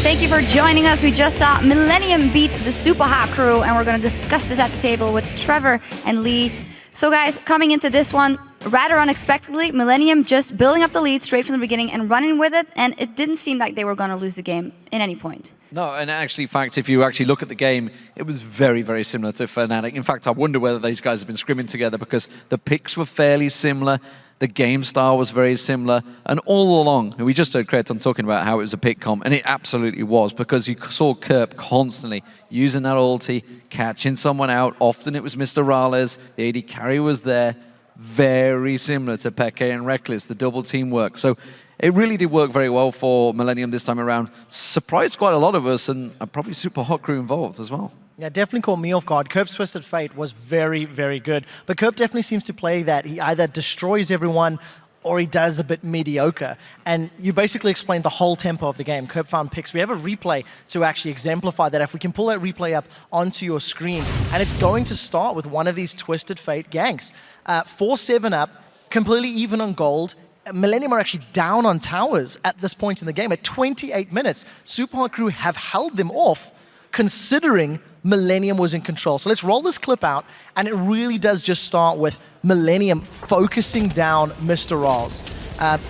Thank you for joining us. We just saw Millennium beat the Super Hot Crew, and we're going to discuss this at the table with Trevor and Lee. So guys, coming into this one, rather unexpectedly, Millennium just building up the lead straight from the beginning and running with it, and it didn't seem like they were going to lose the game at any point. No, and actually, in fact, if you actually look at the game, it was very, very similar to Fnatic. In fact, I wonder whether these guys have been scrimming together because the picks were fairly similar, the game style was very similar, and all along, and we just heard Creton talking about how it was a pick comp, and it absolutely was, because you saw Kerp constantly using that ulti, catching someone out. Often it was Mr. Rales, the AD carry was there, very similar to Peke and Reckless, the double teamwork. So it really did work very well for Millennium this time around. Surprised quite a lot of us, and probably Super Hot Crew involved as well. Yeah, definitely caught me off guard. Kerp's Twisted Fate was very, very good. But Kerp definitely seems to play that. He either destroys everyone or he does a bit mediocre. And you basically explained the whole tempo of the game. Kerp found picks. We have a replay to actually exemplify that. If we can pull that replay up onto your screen. And it's going to start with one of these Twisted Fate ganks. 4-7 up, completely even on gold. Millennium are actually down on towers at this point in the game. At 28 minutes, Super Hot Crew have held them off, considering Millennium was in control. So let's roll this clip out, and it really does just start with Millennium focusing down Mr. Rawls.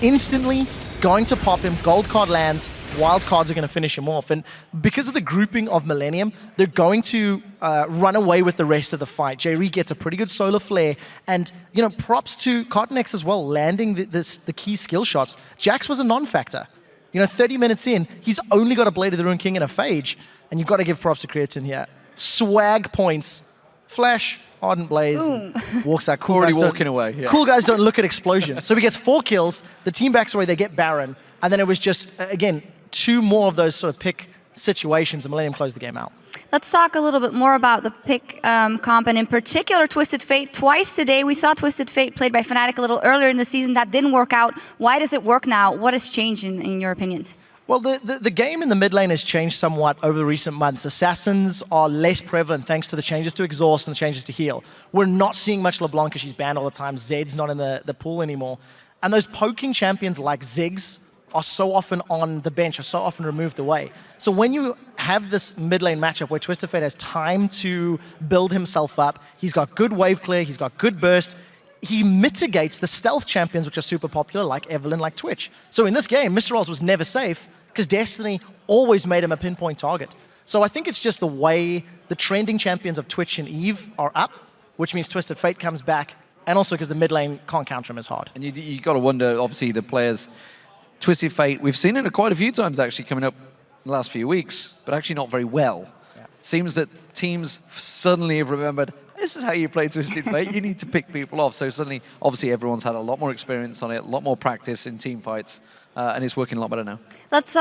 Instantly going to pop him, gold card lands, wild cards are going to finish him off. And because of the grouping of Millennium, they're going to run away with the rest of the fight. J-Ree gets a pretty good solar flare, and props to Cottonex as well, landing the key skill shots. Jax was a non-factor. 30 minutes in, he's only got a Blade of the Ruined King and a Phage, and you've got to give props to Creatine here. Swag points. Flash, Ardent Blaze, walks out. Cool Already walking away. Yeah. Cool guys don't look at explosions. So he gets 4 kills, the team backs away, they get Baron, and then it was just, again, 2 more of those sort of pick situations, and Millennium closed the game out. Let's talk a little bit more about the pick comp, and in particular Twisted Fate. Twice today we saw Twisted Fate played by Fnatic a little earlier in the season. That didn't work out. Why does it work now? What has changed in your opinions? Well, the game in the mid lane has changed somewhat over the recent months. Assassins are less prevalent thanks to the changes to exhaust and the changes to heal. We're not seeing much LeBlanc because she's banned all the time. Zed's not in the pool anymore. And those poking champions like Ziggs are so often on the bench, are so often removed away. So when you have this mid lane matchup where Twisted Fate has time to build himself up, he's got good wave clear, he's got good burst, he mitigates the stealth champions which are super popular like Evelynn, like Twitch. So in this game, Mr. Rolls was never safe, because Destiny always made him a pinpoint target. So I think it's just the way the trending champions of Twitch and Eve are up, which means Twisted Fate comes back, and also because the mid lane can't counter him as hard. And you got to wonder, obviously, the players, Twisted Fate, we've seen it quite a few times actually coming up in the last few weeks, but actually not very well. Yeah. Seems that teams suddenly have remembered, this is how you play Twisted Fate, you need to pick people off. So suddenly, obviously everyone's had a lot more experience on it, a lot more practice in team fights, and it's working a lot better now. Let's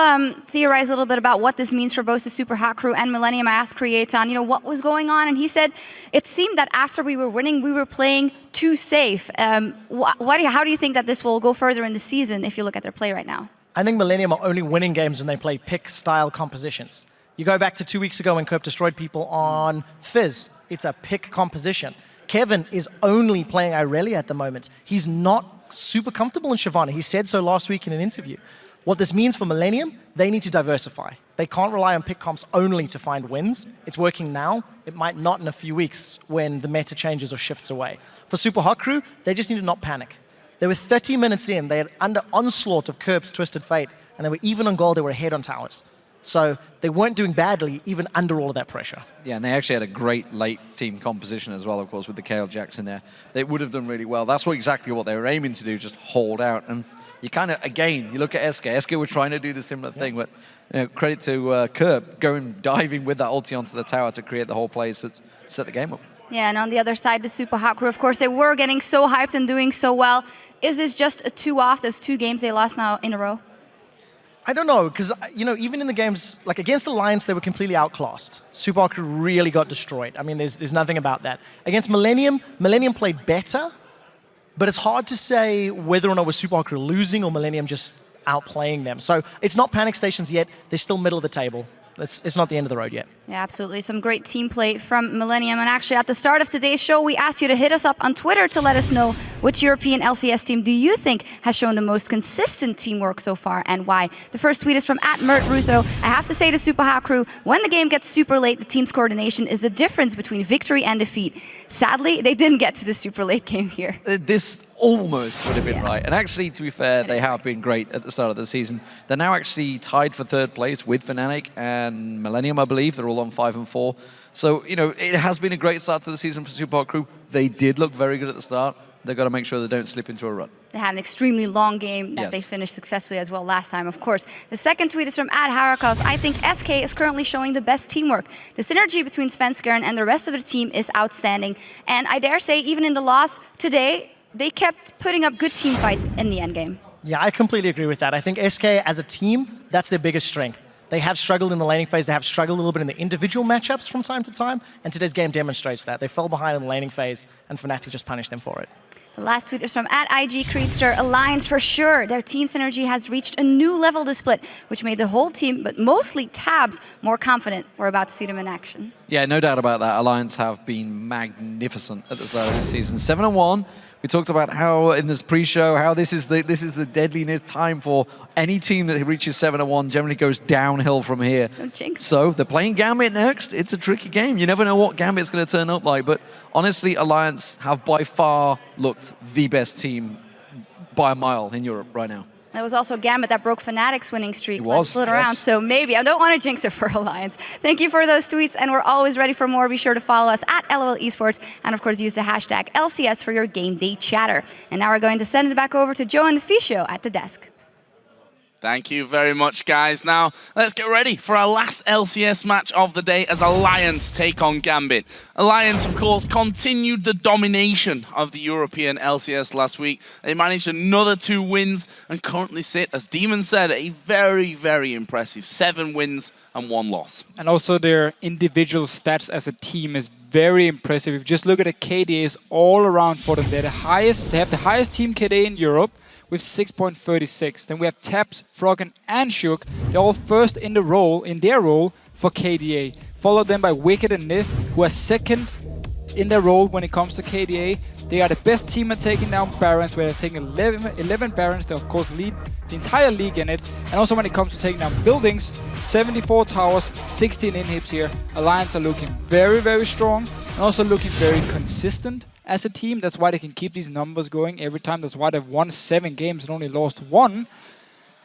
theorize a little bit about what this means for both the Super Hot Crew and Millennium. I asked Creaton, what was going on, and he said it seemed that after we were winning, we were playing too safe. How do you think that this will go further in the season if you look at their play right now? I think Millennium are only winning games when they play pick-style compositions. You go back to 2 weeks ago when Kerp destroyed people on Fizz. It's a pick composition. Kevin is only playing Irelia at the moment. He's not super comfortable in Shyvana. He said so last week in an interview. What this means for Millennium, they need to diversify. They can't rely on pick comps only to find wins. It's working now. It might not in a few weeks when the meta changes or shifts away. For Super Hot Crew, they just need to not panic. They were 30 minutes in. They had under onslaught of Kerp's Twisted Fate, and they were even on gold. They were ahead on towers. So they weren't doing badly even under all of that pressure. Yeah, and they actually had a great late team composition as well, of course, with the KO Jackson there. They would have done really well. That's exactly what they were aiming to do, just hold out. And you kind of, again, you look at SK. SK were trying to do the similar thing, but credit to Kerp diving with that ulti onto the tower to create the whole play to set the game up. Yeah, and on the other side, the Super Hot Crew, of course, they were getting so hyped and doing so well. Is this just a 2-off? There's 2 games they lost now in a row? I don't know, because even in the games, like against the Lions, they were completely outclassed. Super Hot Crew really got destroyed. I mean, there's nothing about that. Against Millennium, Millennium played better, but it's hard to say whether or not it was Super Hot Crew losing or Millennium just outplaying them. So it's not panic stations yet. They're still middle of the table. It's not the end of the road yet. Yeah, absolutely. Some great team play from Millennium. And actually, at the start of today's show, we asked you to hit us up on Twitter to let us know which European LCS team do you think has shown the most consistent teamwork so far and why. The first tweet is from @MertRusso. I have to say to Super Hot Crew, when the game gets super late, the team's coordination is the difference between victory and defeat. Sadly, they didn't get to the super late game here. This almost would have been right. And actually, to be fair, they have been great at the start of the season. They're now actually tied for third place with Fnatic and Millennium, I believe. They're all on 5 and 4. So, you know, it has been a great start to the season for Super Hot Crew. They did look very good at the start. They've got to make sure they don't slip into a rut. They had an extremely long game that they finished successfully as well last time, of course. The second tweet is from @Harakos. I think SK is currently showing the best teamwork. The synergy between Svenskeren and the rest of the team is outstanding. And I dare say, even in the loss today, they kept putting up good team fights in the end game. Yeah, I completely agree with that. I think SK as a team, that's their biggest strength. They have struggled in the laning phase. They have struggled a little bit in the individual matchups from time to time. And today's game demonstrates that. They fell behind in the laning phase, and Fnatic just punished them for it. The last tweet is from @IGCreedster. Alliance for sure. Their team synergy has reached a new level this split, which made the whole team, but mostly Tabs, more confident. We're about to see them in action. Yeah, no doubt about that. Alliance have been magnificent at the start of this season. 7 and 1. We talked about how in this pre-show how this is the deadliness time for any team that reaches 7 and 1 generally goes downhill from here. Don't jinx. So they're playing Gambit next. It's a tricky game. You never know what Gambit's going to turn up like. But honestly, Alliance have by far looked the best team by a mile in Europe right now. There was also Gambit that broke Fnatic's winning streak. It was, Let's split around, so maybe. I don't want to jinx it for Alliance. Thank you for those tweets, and we're always ready for more. Be sure to follow us @LOL Esports, and of course use the hashtag LCS for your game day chatter. And now we're going to send it back over to Joe and the Fisho at the desk. Thank you very much, guys. Now, let's get ready for our last LCS match of the day as Alliance take on Gambit. Alliance, of course, continued the domination of the European LCS last week. They managed another 2 wins and currently sit, as Demon said, a very, very impressive 7 wins and 1 loss. And also their individual stats as a team is very impressive. If you just look at the KDAs all around for them, they have the highest team KDA in Europe, with 6.36. Then we have Tabs, Froggen, and Shook. They're all first in their role for KDA. Followed then by Wicked and Nith, who are second in their role when it comes to KDA. They are the best team at taking down Barons, where they're taking 11 Barons. They of course lead the entire league in it. And also when it comes to taking down buildings, 74 towers, 16 inhibs here. Alliance are looking very, very strong and also looking very consistent as a team. That's why they can keep these numbers going every time. That's why they've won 7 games and only lost 1.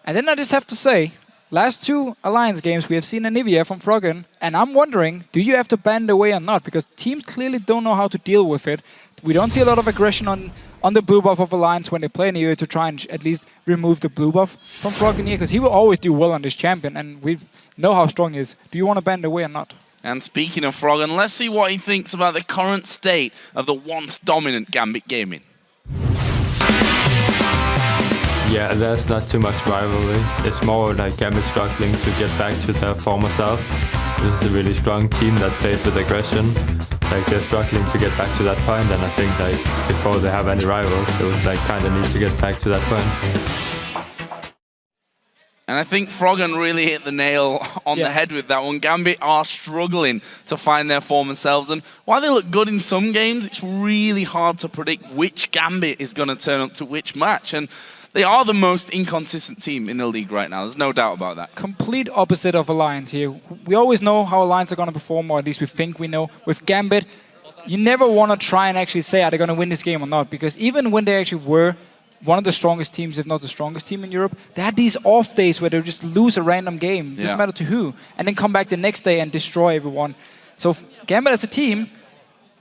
And then I just have to say, last 2 Alliance games, we have seen Anivia from Froggen, and I'm wondering, do you have to ban the way or not? Because teams clearly don't know how to deal with it. We don't see a lot of aggression on the blue buff of Alliance when they play Anivia to try and at least remove the blue buff from Froggen here, because he will always do well on this champion, and we know how strong he is. Do you want to ban the way or not? And speaking of Froggen, let's see what he thinks about the current state of the once dominant Gambit gaming. Yeah, there's not too much rivalry. It's more like Gambit struggling to get back to their former self. This is a really strong team that played with aggression. Like they're struggling to get back to that point, and I think like before they have any rivals, they would like kind of need to get back to that point. And I think Froggen really hit the nail on the head with that one. Gambit are struggling to find their former selves. And while they look good in some games, it's really hard to predict which Gambit is going to turn up to which match. And they are the most inconsistent team in the league right now. There's no doubt about that. Complete opposite of Alliance here. We always know how Alliance are going to perform, or at least we think we know. With Gambit, you never want to try and actually say, are they going to win this game or not? Because even when they actually were one of the strongest teams, if not the strongest team in Europe, they had these off days where they would just lose a random game, doesn't matter to who, and then come back the next day and destroy everyone. So Gambit as a team,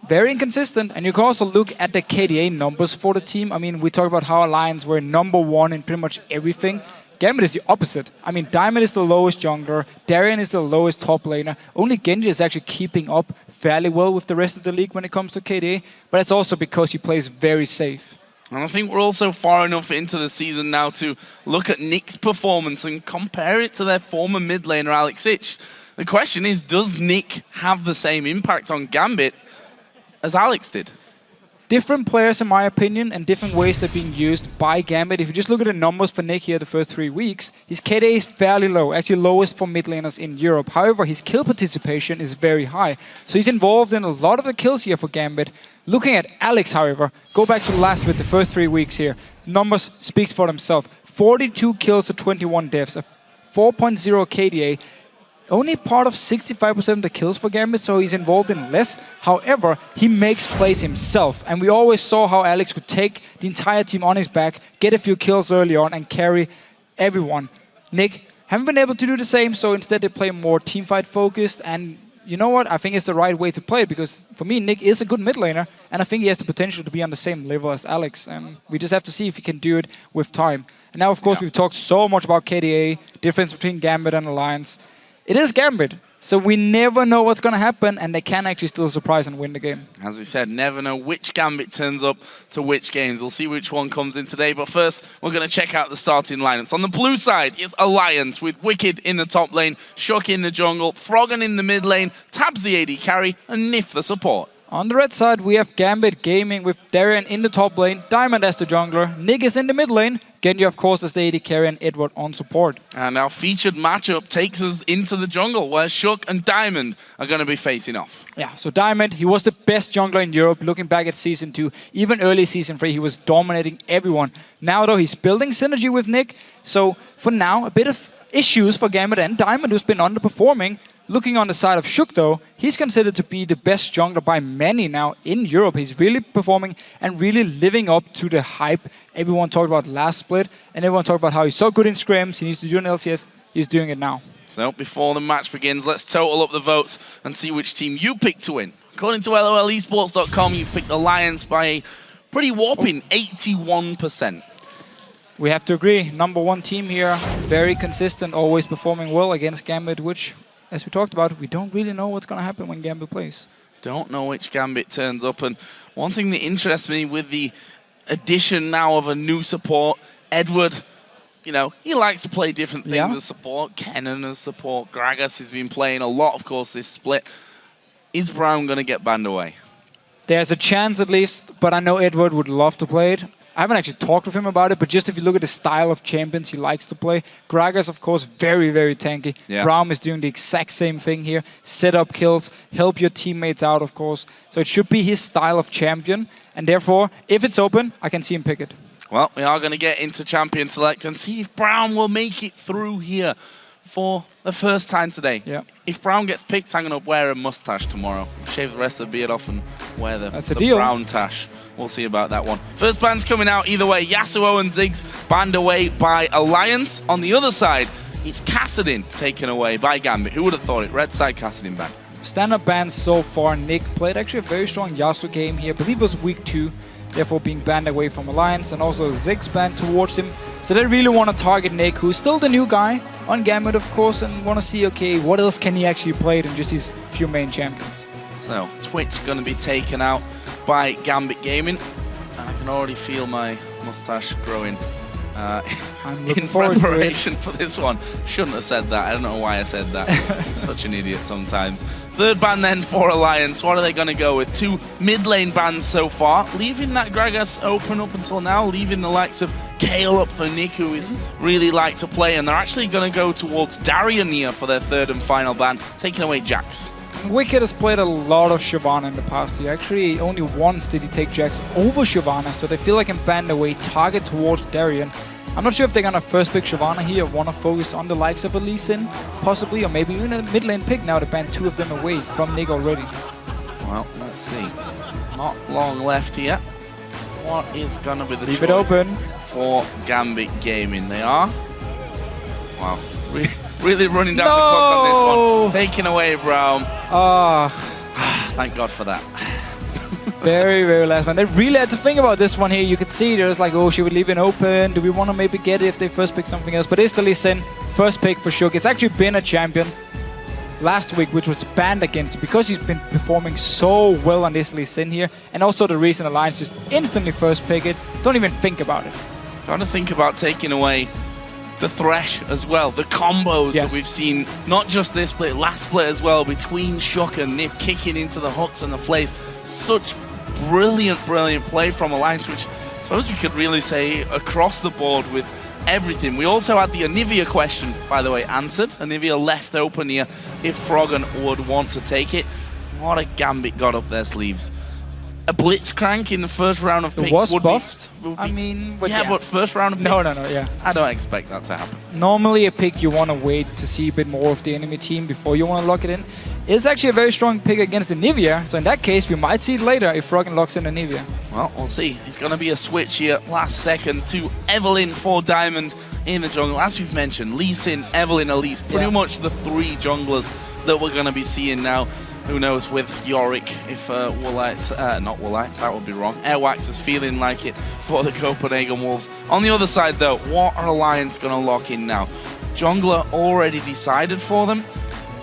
very inconsistent, and you can also look at the KDA numbers for the team. I mean, we talk about how Alliance were #1 in pretty much everything. Gambit is the opposite. I mean, Diamond is the lowest jungler, Darien is the lowest top laner. Only Genji is actually keeping up fairly well with the rest of the league when it comes to KDA, but it's also because he plays very safe. And I think we're also far enough into the season now to look at Nick's performance and compare it to their former mid laner, Alex Ich. The question is, does Nick have the same impact on Gambit as Alex did? different players, in my opinion, and different ways they're being used by Gambit. If you just look at the numbers for Nick here the first 3 weeks, his KDA is fairly low, actually lowest for mid laners in Europe. However, his kill participation is very high. So he's involved in a lot of the kills here for Gambit. Looking at Alex, however, go back to last bit, the first 3 weeks here. Numbers speaks for themselves. 42 kills to 21 deaths, a 4.0 KDA. Only part of 65% of the kills for Gambit, so he's involved in less. However, he makes plays himself. And we always saw how Alex could take the entire team on his back, get a few kills early on, and carry everyone. Nick haven't been able to do the same, so instead they play more teamfight focused. And you know what? I think it's the right way to play it, because for me, Nick is a good mid laner, and I think he has the potential to be on the same level as Alex. And we just have to see if he can do it with time. And now, of course, we've talked so much about KDA, difference between Gambit and Alliance. It is Gambit, so we never know what's going to happen, and they can actually still surprise and win the game. As we said, never know which Gambit turns up to which games. We'll see which one comes in today, but first, we're going to check out the starting lineups. On the blue side, it's Alliance with Wicked in the top lane, Shook in the jungle, Froggen in the mid lane, Tabs the AD carry, and Nif the support. On the red side, we have Gambit Gaming with Darien in the top lane, Diamond as the jungler, Nick is in the mid lane, Genji, of course, as the AD carry, and Edward on support. And our featured matchup takes us into the jungle, where Shook and Diamond are going to be facing off. Yeah, so Diamond, he was the best jungler in Europe, looking back at Season 2, even early Season 3, he was dominating everyone. Now, though, he's building synergy with Nick, so for now, a bit of issues for Gambit and Diamond, who's been underperforming. Looking on the side of Shook, though, he's considered to be the best jungler by many now in Europe. He's really performing and really living up to the hype everyone talked about last split, and everyone talked about how he's so good in scrims, he needs to do an LCS, he's doing it now. So before the match begins, let's total up the votes and see which team you picked to win. According to LOLesports.com, you've picked Alliance by a pretty whopping 81%. We have to agree, #1 team here, very consistent, always performing well against Gambit, which, as we talked about, we don't really know what's going to happen when Gambit plays. Don't know which Gambit turns up. And one thing that interests me with the addition now of a new support, Edward, you know, he likes to play different things as support. Kennen as support. Gragas has been playing a lot, of course, this split. Is Brown going to get banned away? There's a chance at least, but I know Edward would love to play it. I haven't actually talked with him about it, but just if you look at the style of champions he likes to play, Gragas, of course, very, very tanky. Yeah. Braum is doing the exact same thing here. Set up kills, help your teammates out, of course. So it should be his style of champion, and therefore, if it's open, I can see him pick it. Well, we are going to get into Champion Select and see if Brown will make it through here for the first time today. Yeah. If Brown gets picked, I'm going to wear a mustache tomorrow. Shave the rest of the beard off and wear the deal. brown tash. We'll see about that one. First ban's coming out either way. Yasuo and Ziggs banned away by Alliance. On the other side, it's Kassadin taken away by Gambit. Who would have thought it? Red side Kassadin ban. Standard bans so far. Nick played actually a very strong Yasuo game here. I believe it was week 2, therefore being banned away from Alliance, and also Ziggs banned towards him. So they really want to target Nick, who's still the new guy on Gambit, of course, and want to see, okay, what else can he actually play than just his few main champions. So Twitch going to be taken out by Gambit Gaming, and I can already feel my mustache growing in preparation for this one. Shouldn't have said that. I don't know why I said that. Such an idiot sometimes. Third ban then for Alliance. What are they going to go with? 2 mid lane bans so far, leaving that Gragas open up until now, leaving the likes of Kale up for Nick, who is really like to play, and they're actually going to go towards Darien here for their third and final ban, taking away Jax. Wicked has played a lot of Shyvana in the past year. Actually, only once did he take Jax over Shyvana, so they feel like can ban away, target towards Darien. I'm not sure if they're going to first pick Shyvana here or want to focus on the likes of a Lee Sin, possibly, or maybe even a mid lane pick now to ban 2 of them away from Nick already. Well, let's see. Not long left here. What is going to be the Leave it choice open for Gambit Gaming? They are. Wow. Really running down the clock on this one. Taking away Brown. Thank God for that. Very, very last one. They really had to think about this one here. You could see there's like, oh, should we leave it open? Do we want to maybe get it if they first pick something else? But it's the Lee Sin. First pick for Shook. It's actually been a champion last week, which was banned against it because he's been performing so well on this Lee Sin here. And also the reason Alliance just instantly first pick it. Don't even think about it. Trying to think about taking away the Thresh as well, the combos that we've seen, not just this split, last split as well, between Shook and Nip kicking into the hooks and the flays. Such brilliant, brilliant play from Alliance, which I suppose we could really say across the board with everything. We also had the Anivia question, by the way, answered. Anivia left open here if Froggen would want to take it. What a Gambit got up their sleeves. A Blitzcrank in the first round of picks It was would buffed. Be, I mean, but first round of picks? No, yeah. I don't expect that to happen. Normally a pick you want to wait to see a bit more of the enemy team before you want to lock it in. It's actually a very strong pick against Anivia, so in that case we might see it later if Froggen locks in Anivia. Well, we'll see. It's going to be a switch here last second to Evelyn for Diamond in the jungle. As you've mentioned, Lee Sin, Evelyn, Elise, pretty much the three junglers that we're going to be seeing now. Who knows with Yorick if Woolite's, not Woolite, that would be wrong. Airwax is feeling like it for the Copenhagen Wolves. On the other side though, what are Alliance going to lock in now? Jungler already decided for them.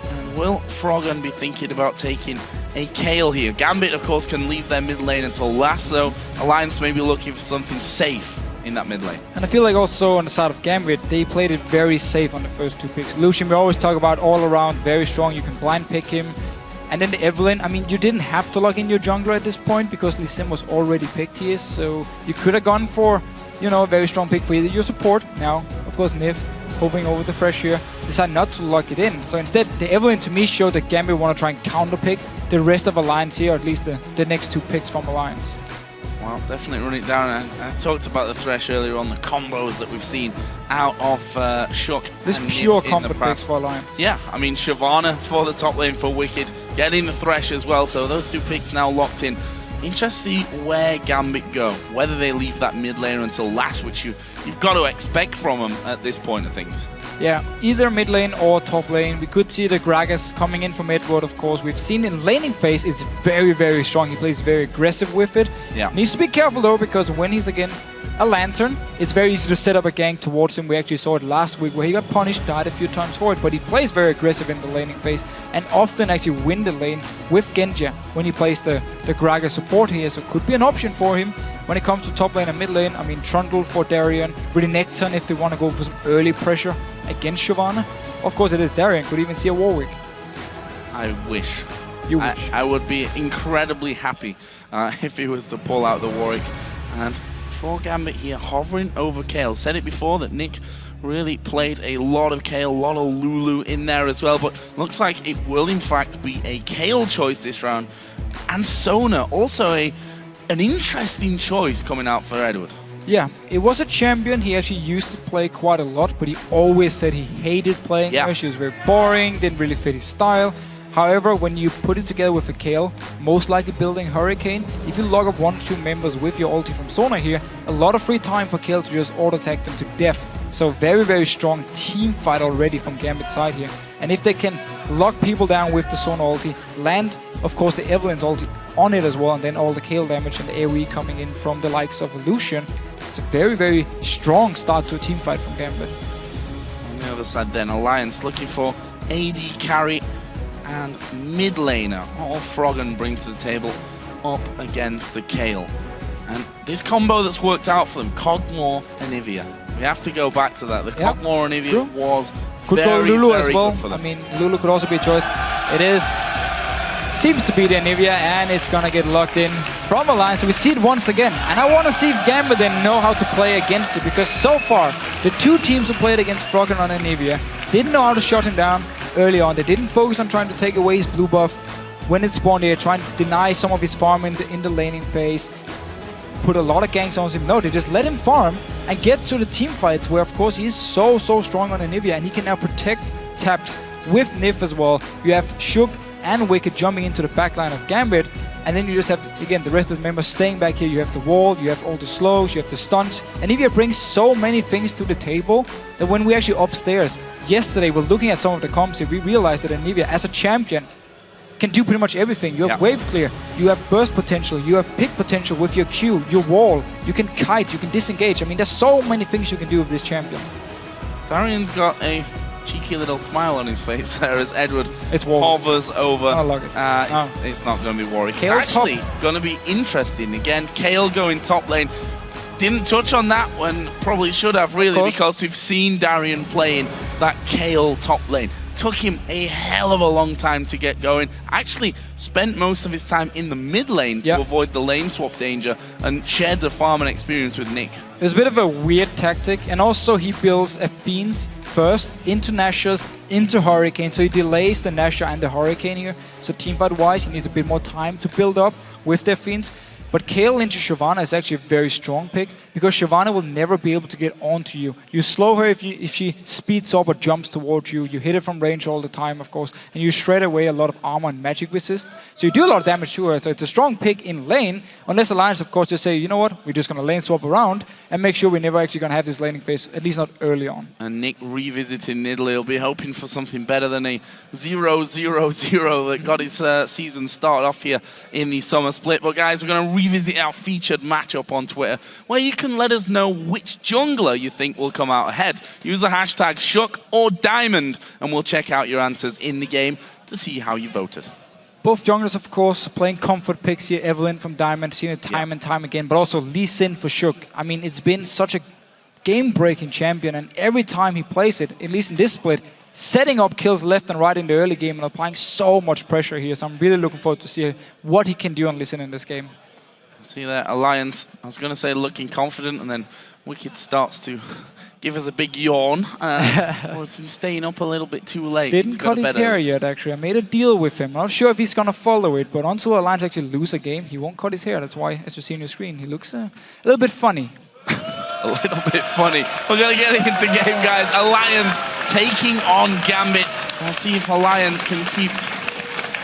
And will Froggen be thinking about taking a Kayle here? Gambit of course can leave their mid lane until last, so Alliance may be looking for something safe in that mid lane. And I feel like also on the side of Gambit, they played it very safe on the first two picks. Lucian, we always talk about all around, very strong, you can blind pick him. And then the Evelyn, I mean, you didn't have to lock in your jungler at this point because Lee Sin was already picked here, so you could have gone for, you know, a very strong pick for either your support. Now, of course, Nif, hoping over the Fresh here, decided not to lock it in. So instead, the Evelyn to me showed that Gambit want to try and counter pick the rest of Alliance here, or at least the next two picks from Alliance. Well, definitely run it down. I talked about the Thresh earlier on, the combos that we've seen out of Shook. This pure combo picks for Alliance. Yeah, I mean, Shyvana for the top lane for Wicked, getting the Thresh as well, so those two picks now locked in. Interesting to see where Gambit go, whether they leave that mid lane until last, which you've got to expect from them at this point of things. Yeah, either mid lane or top lane. We could see the Gragas coming in from Edward, of course. We've seen in laning phase, it's very, very strong. He plays very aggressive with it. Yeah. Needs to be careful though, because when he's against a Lantern, it's very easy to set up a gank towards him. We actually saw it last week where he got punished, died a few times for it, but he plays very aggressive in the laning phase and often actually win the lane with Genja when he plays the Gragas support here, so it could be an option for him. When it comes to top lane and mid lane, I mean, Trundle for Darien, really Necton if they want to go for some early pressure against Shyvana. Of course, it is Darien, could even see a Warwick. I wish. You wish. I would be incredibly happy if he was to pull out the Warwick. And for Gambit here, hovering over Kayle. Said it before that Nick really played a lot of Kayle, a lot of Lulu in there as well, but looks like it will in fact be a Kayle choice this round. And Sona, also an interesting choice coming out for Edward. Yeah, it was a champion he actually used to play quite a lot, but he always said he hated playing her. She was very boring, didn't really fit his style. However, when you put it together with a Kayle, most likely building Hurricane, if you log up 1 or 2 members with your ulti from Sona here, a lot of free time for Kayle to just auto-attack them to death. So very, very strong team fight already from Gambit's side here. And if they can lock people down with the Sona ulti, land, of course, the Evelyn's ulti on it as well, and then all the Kayle damage and the AoE coming in from the likes of Lucian, it's a very, very strong start to a team fight from Gambit. On the other side then, Alliance looking for AD carry and mid laner. All Froggen brings to the table up against the Kayle. And this combo that's worked out for them, Cogmore and Ivia. We have to go back to that. The Cogmore and Ivia was could very, go Lulu very as well. good for them. I mean, Lulu could also be a choice. It is, seems to be the Anivia, and it's gonna get locked in from Alliance. So we see it once again. And I want to see if Gambit then know how to play against it, because so far, the two teams who played against Froggen on Anivia didn't know how to shut him down early on. They didn't focus on trying to take away his blue buff when it spawned here, trying to deny some of his farm in the laning phase, put a lot of ganks on him. No, they just let him farm and get to the team fights where, of course, he is so strong on Anivia, and he can now protect taps with Nif as well. You have Shook and Wicked jumping into the backline of Gambit, and then you just have, again, the rest of the members staying back here. You have the wall, you have all the slows, you have the stunts. Anivia brings so many things to the table that when we actually upstairs, yesterday, we're looking at some of the comps here, we realized that Anivia, as a champion, can do pretty much everything. You have wave clear, you have burst potential, you have pick potential with your Q, your wall, you can kite, you can disengage. I mean, there's so many things you can do with this champion. Darian's got a cheeky little smile on his face there as Edward Warwick. hovers over. I like it. It's not going to be Warwick. Kayle it's actually going to be interesting. Again, Kayle going top lane. Didn't touch on that one, probably should have really, because we've seen Darian playing that Kayle top lane. Took him a hell of a long time to get going. Actually spent most of his time in the mid lane to avoid the lane swap danger and shared the farming experience with Nick. It was a bit of a weird tactic, and also he builds a Fiends first into Nashor's, into Hurricane, so he delays the Nashor and the Hurricane here. So teamfight-wise, he needs a bit more time to build up with their Fiends. But Kayle into Shyvana is actually a very strong pick, because Shyvana will never be able to get onto you. You slow her if she speeds up or jumps towards you. You hit her from range all the time, of course, and you shred away a lot of armor and magic resist. So you do a lot of damage to her, so it's a strong pick in lane, unless Alliance, of course, just say, you know what, we're just going to lane swap around and make sure we're never actually going to have this laning phase, at least not early on. And Nick revisiting Nidalee will be hoping for something better than a 0-0-0 that got his season started off here in the summer split. But guys, we're going to revisit our featured matchup on Twitter, where you can let us know which jungler you think will come out ahead. Use the hashtag Shook or Diamond, and we'll check out your answers in the game to see how you voted. Both junglers, of course, playing comfort picks here. Evelyn from Diamond, seen it time and time again, but also Lee Sin for Shook. I mean, it's been such a game-breaking champion, and every time he plays it, at least in this split, setting up kills left and right in the early game and applying so much pressure here. So I'm really looking forward to see what he can do on Lee Sin in this game. See that Alliance, I was going to say looking confident, and then Wicked starts to give us a big yawn. Well, it's been staying up a little bit too late. Didn't cut his hair yet, actually. I made a deal with him. I'm not sure if he's going to follow it, but until Alliance actually lose a game, he won't cut his hair. That's why, as you see on your screen, he looks a little bit funny. A little bit funny. We're going to get into game, guys. Alliance taking on Gambit. We'll see if Alliance can keep,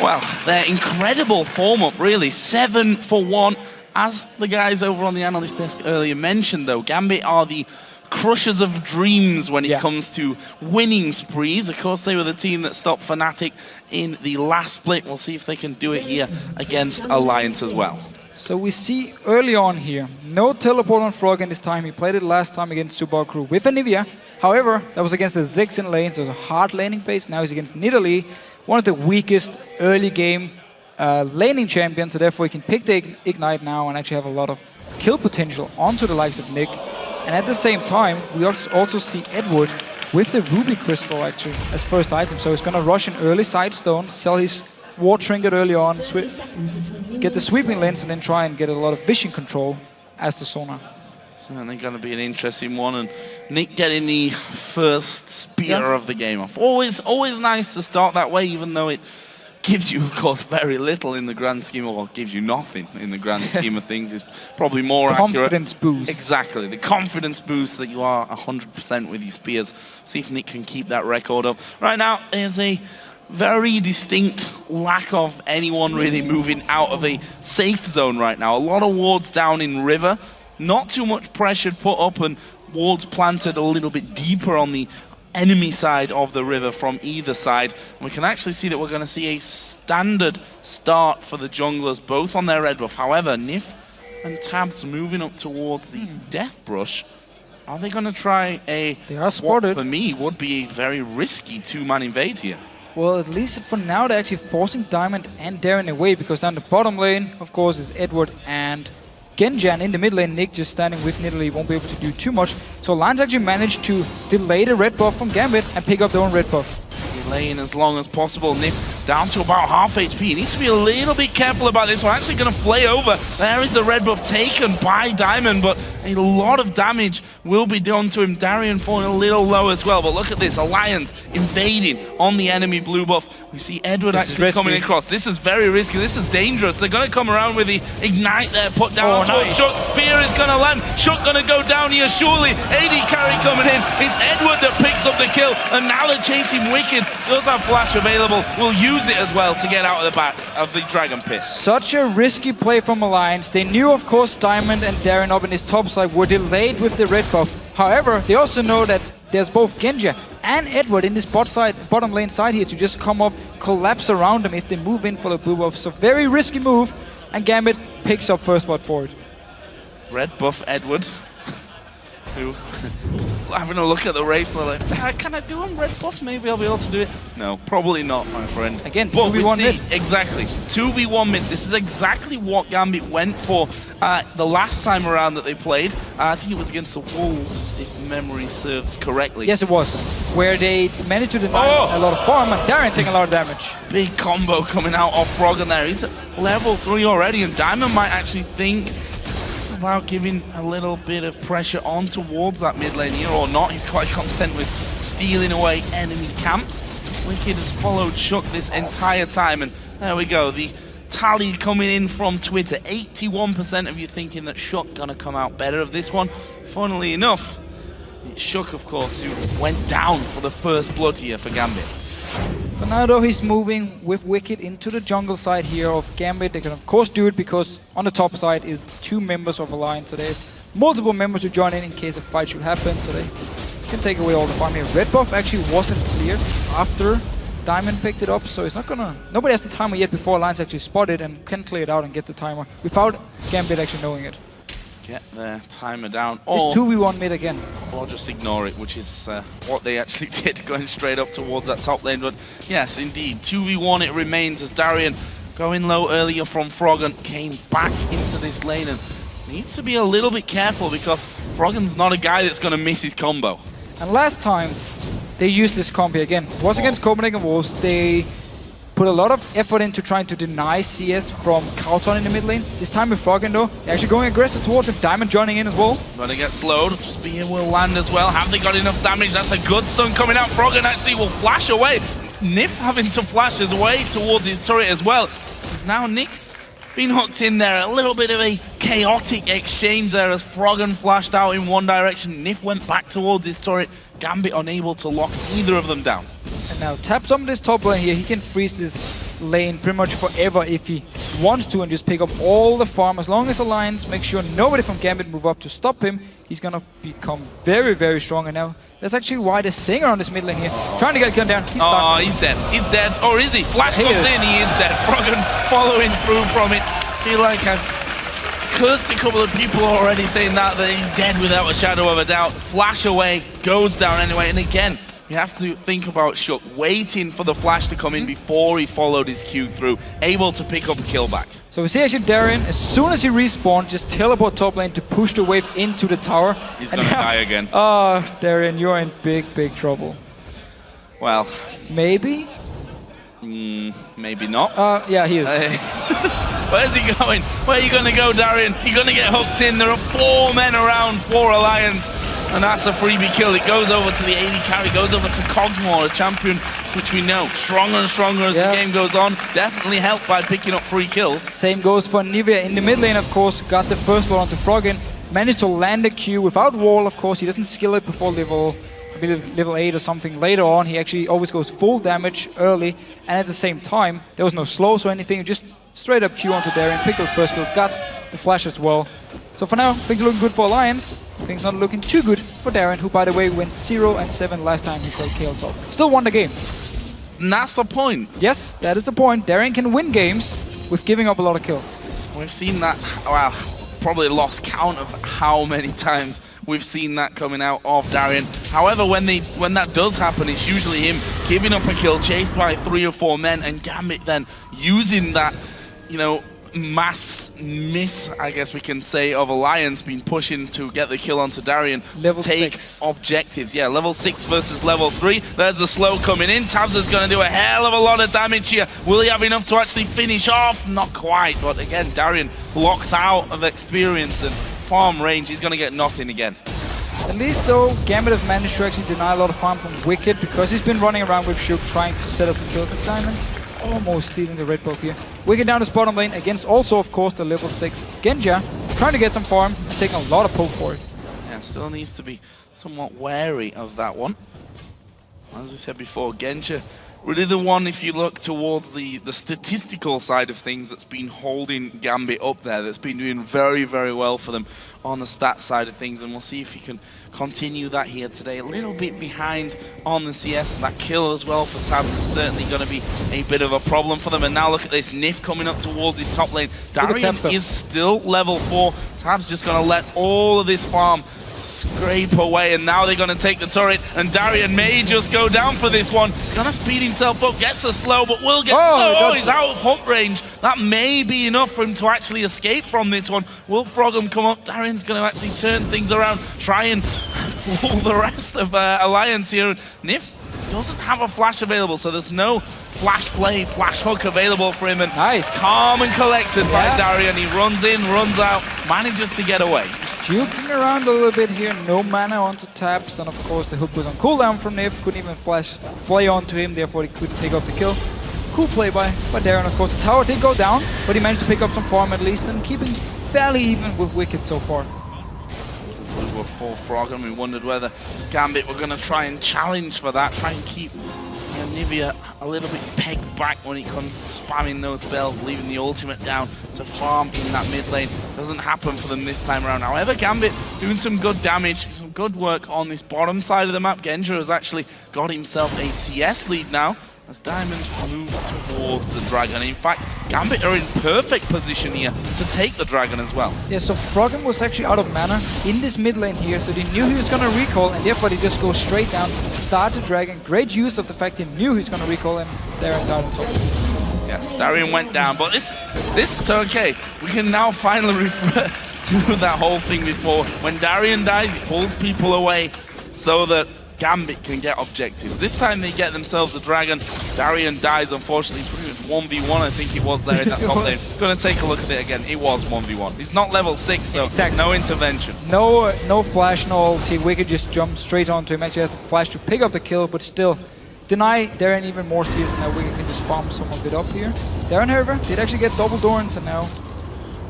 well, their incredible form up, really. 7 for 1. As the guys over on the analyst desk earlier mentioned, though, Gambit are the crushers of dreams when it comes to winning sprees. Of course, they were the team that stopped Fnatic in the last split. We'll see if they can do it here against Alliance as well. So we see early on here, no teleport on Froggen this time. He played it last time against Subaru Crew with Anivia. However, that was against the Ziggs in lane, so it was a hard laning phase. Now he's against Nidalee, one of the weakest early game laning champions, so therefore he can pick the Ignite now and actually have a lot of kill potential onto the likes of Nick. And at the same time, we also see Edward with the Ruby Crystal actually as first item. So he's going to rush an early side stone, sell his Ward Trinket early on, get the sweeping lens, and then try and get a lot of vision control as the Sonar. Certainly going to be an interesting one, and Nick getting the first spear of the game off. Always nice to start that way, even though it gives you, of course, very little in the grand scheme, or gives you nothing in the grand scheme of things, is probably more accurate. Confidence boost. Exactly, the confidence boost that you are 100% with your spears. See if Nick can keep that record up. Right now, there's a very distinct lack of anyone really moving out of a safe zone right now. A lot of wards down in River, not too much pressure put up, and wards planted a little bit deeper on the enemy side of the river from either side. And we can actually see that we're going to see a standard start for the junglers, both on their red buff. However, Nif and Tabs moving up towards the Death Brush. Are they going to try a, they are spotted. What for me would be a very risky two-man invade here? Well, at least for now, they're actually forcing Diamond and Darren away, because down the bottom lane, of course, is Edward and Genji, and in the mid lane, Nick just standing with Nidalee, won't be able to do too much. So Alliance actually managed to delay the red buff from Gambit and pick up their own red buff. Delaying as long as possible. Nif down to about half HP. He needs to be a little bit careful about this. We're actually going to flay over. There is the red buff taken by Diamond, but a lot of damage will be done to him. Darian falling a little low as well, but look at this. Alliance invading on the enemy blue buff. We see Edward actually coming across. This is very risky. This is dangerous. They're going to come around with the Ignite there, put down towards Shook. Spear is going to land. Shook going to go down here, surely. AD carry coming in. It's Edward that picks up the kill, and now they're chasing Wicked. Does have flash available. Will use it as well to get out of the back of the Dragon Pit. Such a risky play from Alliance. They knew, of course, Diamond and Darren up in his top side were delayed with the red buff. However, they also know that there's both Genji and Edward in this bottom lane side here to just come up, collapse around them if they move in for the blue buff. So very risky move, and Gambit picks up first blood for it. Red buff Edward. who was having a look at the race and they're like, can I do on red buff? Maybe I'll be able to do it. No, probably not, my friend. Again, but 2v1 mid. Exactly. 2v1 mid. This is exactly what Gambit went for the last time around that they played. I think it was against the Wolves, if memory serves correctly. Yes, it was. Where they managed to deny a lot of farm and Darren taking a lot of damage. Big combo coming out of Froggen there. He's at level 3 already, and Diamond might actually think about giving a little bit of pressure on towards that mid lane here or not. He's quite content with stealing away enemy camps. Wicked has followed Shook this entire time, and there we go. The tally coming in from Twitter. 81% of you thinking that Shook gonna come out better of this one. Funnily enough, it's Shook, of course, who went down for the first blood here for Gambit. For now though, he's moving with Wicked into the jungle side here of Gambit. They can of course do it because on the top side is 2 members of Alliance, so there's multiple members to join in case a fight should happen, so they can take away all the farm here. Red buff actually wasn't cleared after Diamond picked it up, so it's not gonna... Nobody has the timer yet before Alliance actually spot it and can clear it out and get the timer without Gambit actually knowing it. Get their timer down, or It's 2v1 mid again. Or just ignore it, which is what they actually did, going straight up towards that top lane. But yes, indeed, 2v1 it remains as Darian, going low earlier from Froggen, came back into this lane and needs to be a little bit careful because Froggen's not a guy that's going to miss his combo. And last time they used this comp here again. It was against Copenhagen Wolves. They put a lot of effort into trying to deny CS from Kauton in the mid lane. This time with Froggen though, they're actually going aggressive towards him. Diamond joining in as well. Gonna get slowed. Spear will land as well. Have they got enough damage? That's a good stun coming out. Froggen actually will flash away. Nif having to flash his way towards his turret as well. Now Nick being hooked in there. A little bit of a chaotic exchange there as Froggen flashed out in one direction. Nif went back towards his turret. Gambit unable to lock either of them down. And now tap some of this top lane here. He can freeze this lane pretty much forever if he wants to and just pick up all the farm. As long as Alliance make sure nobody from Gambit move up to stop him, he's gonna become very, very strong. And now that's actually why they're staying around this mid lane here. Trying to get gunned down. He's stuck. He's dead. He's dead. Or is he? Flash comes in. He is dead. Froggen following through from it. Feel like I've cursed a couple of people already saying that he's dead without a shadow of a doubt. Flash away, goes down anyway, and again, you have to think about Shook waiting for the flash to come in before he followed his Q through, able to pick up a kill back. So we see actually Darren, as soon as he respawned, just teleport top lane to push the wave into the tower. He's gonna die again. Oh, Darren, you're in big, big trouble. Well, maybe? Maybe not. Yeah, he is. Where's he going? Where are you going to go, Darian? You're going to get hooked in. There are 4 men around for Alliance, and that's a freebie kill. It goes over to the AD carry, goes over to Cogmore, a champion which we know stronger and stronger as the game goes on. Definitely helped by picking up free kills. Same goes for Nivea in the mid lane, of course. Got the first one onto Froggen. Managed to land the Q without wall, of course. He doesn't skill it before level 8 or something later on. He actually always goes full damage early, and at the same time there was no slows or anything, just straight up Q onto Darren, picked up first kill, got the flash as well. So for now, things are looking good for Alliance. Things not looking too good for Darren, who by the way went 0-7 last time he played KL. Still won the game. And that's the point. Yes, that is the point. Darren can win games with giving up a lot of kills. We've seen that, well, probably lost count of how many times we've seen that coming out of Darian. However, when that does happen, it's usually him giving up a kill, chased by 3 or 4 men, and Gambit then using that, you know, mass miss, I guess we can say, of Alliance being pushing to get the kill onto Darian. Level take 6 objectives. Yeah, level 6 versus level 3. There's a slow coming in. Tabs is going to do a hell of a lot of damage here. Will he have enough to actually finish off? Not quite, but again, Darian locked out of experience and farm range. He's going to get nothing again. At least though, Gambit has managed to actually deny a lot of farm from Wicked because he's been running around with Shook trying to set up the kills at Diamond. Almost stealing the red buff here. Wicked down to bottom lane against also, of course, the level 6 Genja, trying to get some farm and taking a lot of poke for it. Yeah, still needs to be somewhat wary of that one. As we said before, Genja really the one, if you look towards the statistical side of things, that's been holding Gambit up there, that's been doing very, very well for them on the stats side of things, and we'll see if he can continue that here today. A little bit behind on the CS, and that kill as well for Tabs is certainly going to be a bit of a problem for them. And now look at this, Nif coming up towards his top lane. Darian is still level 4. Tabs just going to let all of this farm scrape away, and now they're going to take the turret, and Darian may just go down for this one. He's going to speed himself up, gets a slow, but will get he's out of hook range. That may be enough for him to actually escape from this one. Will Frog'em come up? Darian's going to actually turn things around, try and fool the rest of Alliance here. Nif doesn't have a flash available, so there's no flash play, flash hook available for him, and calm and collected by Darian. He runs in, runs out, manages to get away. Juking around a little bit here, no mana onto taps, and of course the hook was on cooldown from Nif, couldn't even play onto him, therefore he couldn't pick up the kill. Cool play by Darren, of course. The tower did go down, but he managed to pick up some farm at least, and keeping fairly even with Wicked so far. We were full frog, and we wondered whether Gambit were going to try and challenge for that, try and keep Nivea a little bit pegged back when it comes to spamming those spells, leaving the ultimate down to farm in that mid lane. Doesn't happen for them this time around. However, Gambit doing some good damage, some good work on this bottom side of the map. Genja has actually got himself a CS lead now, as Diamond moves towards the Dragon. In fact, Gambit are in perfect position here to take the Dragon as well. Yeah, so Frog'em was actually out of mana in this mid lane here, so they knew he was going to recall, and therefore they just go straight down, start the Dragon. Great use of the fact he knew he was going to recall, and Darren died on top. Yes, Darian went down, but this is okay. We can now finally refer to that whole thing before. When Darian dies, he pulls people away so that Gambit can get objectives. This time they get themselves a Dragon. Darian dies, unfortunately. Pretty much 1v1, I think it was there in that top lane. Gonna take a look at it again. It was 1v1. He's not level 6, so no intervention. No flash, no ulti. Wicked just jumped straight onto him. Actually has a flash to pick up the kill, but still deny Darren even more CS, and now Wicked can just farm some of it up here. Darren, however, did actually get double Dorans, and now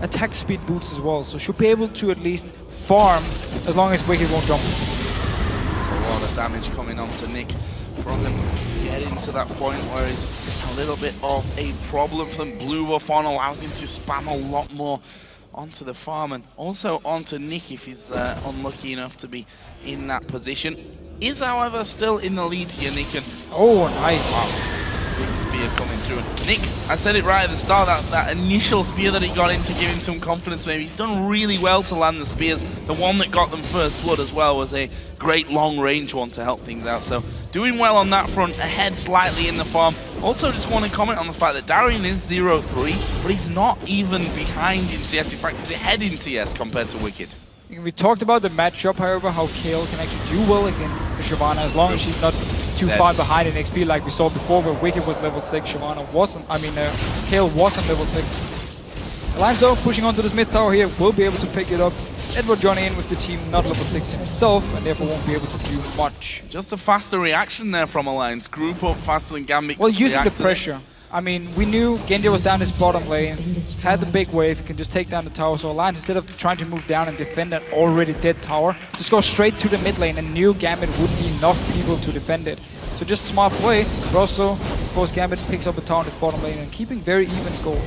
attack speed boots as well, so should be able to at least farm as long as Wicked won't jump. A lot of damage coming onto Nick. Frog'em getting to that point where it's a little bit of a problem for them. Blue buff on allows him to spam a lot more onto the farm, and also onto Nick if he's unlucky enough to be in that position. Is, however, still in the lead here, Nick. And oh, nice. Wow. Big spear coming through. Nick, I said it right at the start, that initial spear that he got in to give him some confidence maybe. He's done really well to land the spears. The one that got them first blood as well was a great long range one to help things out. So doing well on that front, ahead slightly in the farm. Also just want to comment on the fact that Darian is 0-3, but he's not even behind in CS. In fact, he's ahead in CS compared to Wicked. We talked about the matchup, however, how Kayle can actually do well against Shyvana as long as she's not too far behind in XP like we saw before, where Wicked was level 6, Shyvana wasn't. I mean, Kayle wasn't level 6. Alliance though, pushing onto this mid tower here, will be able to pick it up. Edward joining in with the team, not level 6 himself, and therefore won't be able to do much. Just a faster reaction there from Alliance. Group up faster than Gambit. Well, using the pressure. I mean, we knew Genja was down his bottom lane, had the big wave, he can just take down the tower. So Alliance, instead of trying to move down and defend that already dead tower, just go straight to the mid lane, and knew Gambit wouldn't be enough people to defend it. So just smart play, but also, of course, Gambit picks up a tower in his bottom lane and keeping very even goal.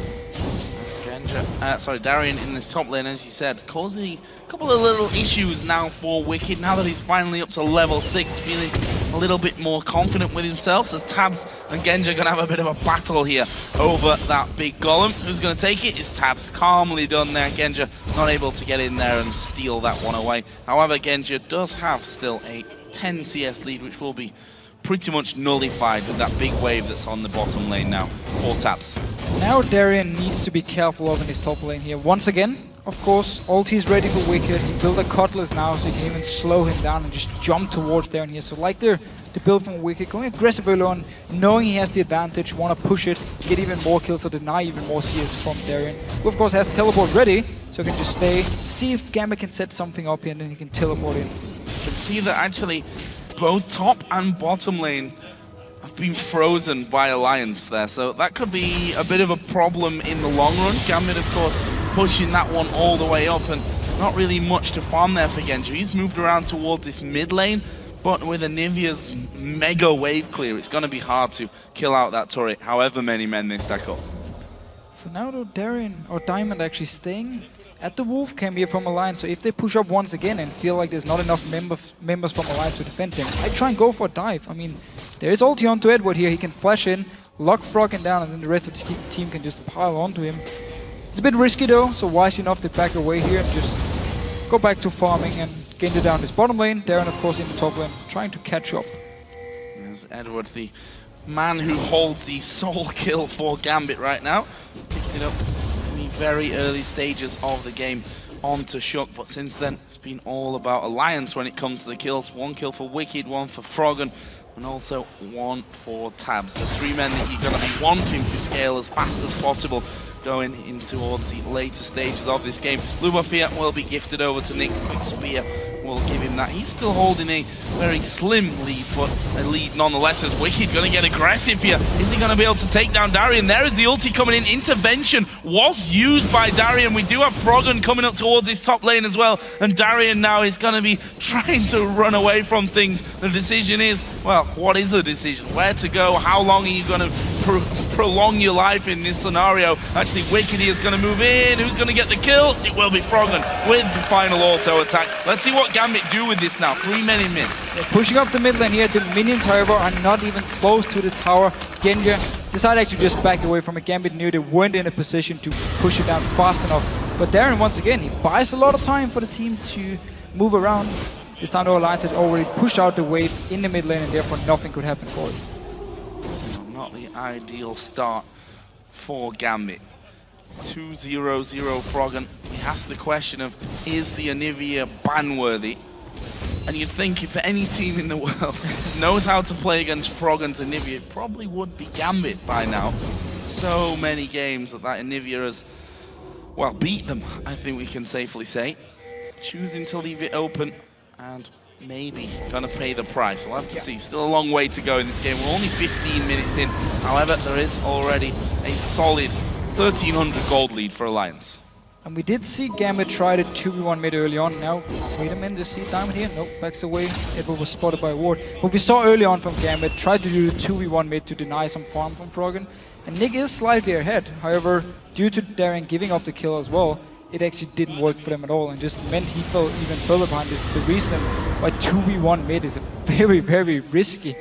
Darian in this top lane, as you said, causing a couple of little issues now for Wicked. Now that he's finally up to level 6, feeling a little bit more confident with himself. So Tabs and Genja are going to have a bit of a battle here over that big golem. Who's going to take it? It's Tabs. Calmly done there. Genja not able to get in there and steal that one away. However, Genja does have still a 10 CS lead, which will be pretty much nullified with that big wave that's on the bottom lane now for Tabs. Now Darian needs to be careful of in his top lane here. Once again, of course, ulti is ready for Wicked. He built a Cutlass now, so he can even slow him down and just jump towards Darren here. So like the build from Wicked, going aggressive early on, knowing he has the advantage, want to push it, get even more kills, or deny even more CS from Darren. Who of course has teleport ready, so he can just stay, see if Gambit can set something up here, and then he can teleport in. You can see that actually both top and bottom lane have been frozen by Alliance there, so that could be a bit of a problem in the long run. Gambit, of course, pushing that one all the way up, and not really much to farm there for Genja. He's moved around towards this mid lane, but with Anivia's mega wave clear, it's going to be hard to kill out that turret, however many men they stack up. For now though, Darren, or Diamond actually staying at the Wolf camp here from Alliance, so if they push up once again and feel like there's not enough members from Alliance to defend him, I try and go for a dive. I mean, there is ulti onto Edward here, he can flash in, lock Frog'em down, and then the rest of the team can just pile onto him. It's a bit risky though, so wise enough to back away here and just go back to farming and Genji down his bottom lane, Darren of course in the top lane, trying to catch up. There's Edward, the man who holds the sole kill for Gambit right now. Picked it up in the very early stages of the game onto Shook, but since then it's been all about Alliance when it comes to the kills. 1 kill for Wicked, 1 for Froggen, and also 1 for Tabs. The 3 men that you're going to be wanting to scale as fast as possible going in towards the later stages of this game. Lubafia will be gifted over to Nick. Quick Spear will give him that. He's still holding a very slim lead, but a lead nonetheless as Wicked going to get aggressive here. Is he going to be able to take down Darian? There is the ulti coming in. Intervention was used by Darian. We do have Froggen coming up towards his top lane as well, and Darian now is going to be trying to run away from things. The decision is, well, what is the decision? Where to go? How long are you going to prolong your life in this scenario? Actually, Wicked is going to move in. Who's going to get the kill? It will be Froggen with the final auto attack. Let's see what Gambit do with this now. 3 men in mid. They're pushing up the mid lane here. The minions, however, are not even close to the tower. Genji decided actually just back away from it. Gambit knew they weren't in a position to push it down fast enough. But Darren, once again, he buys a lot of time for the team to move around. This time the Alliance had already pushed out the wave in the mid lane, and therefore nothing could happen for it. Not the ideal start for Gambit. 2-0-0 Froggen. He asks the question of, is the Anivia ban-worthy? And you'd think if any team in the world knows how to play against Froggen's Anivia, it probably would be Gambit by now. So many games that Anivia has, well, beat them, I think we can safely say. Choosing to leave it open and maybe gonna pay the price. We'll have to see. Still a long way to go in this game. We're only 15 minutes in. However, there is already a solid 1,300 gold lead for Alliance. And we did see Gambit try the 2v1 mid early on. Now, wait a minute, see Diamond here? Nope, backs away. Edward was spotted by Ward. But we saw early on from Gambit, tried to do the 2v1 mid to deny some farm from Froggen. And Nick is slightly ahead. However, due to Darren giving up the kill as well, it actually didn't work for them at all and just meant he fell even further behind. This is the reason why 2v1 mid is a very, very risky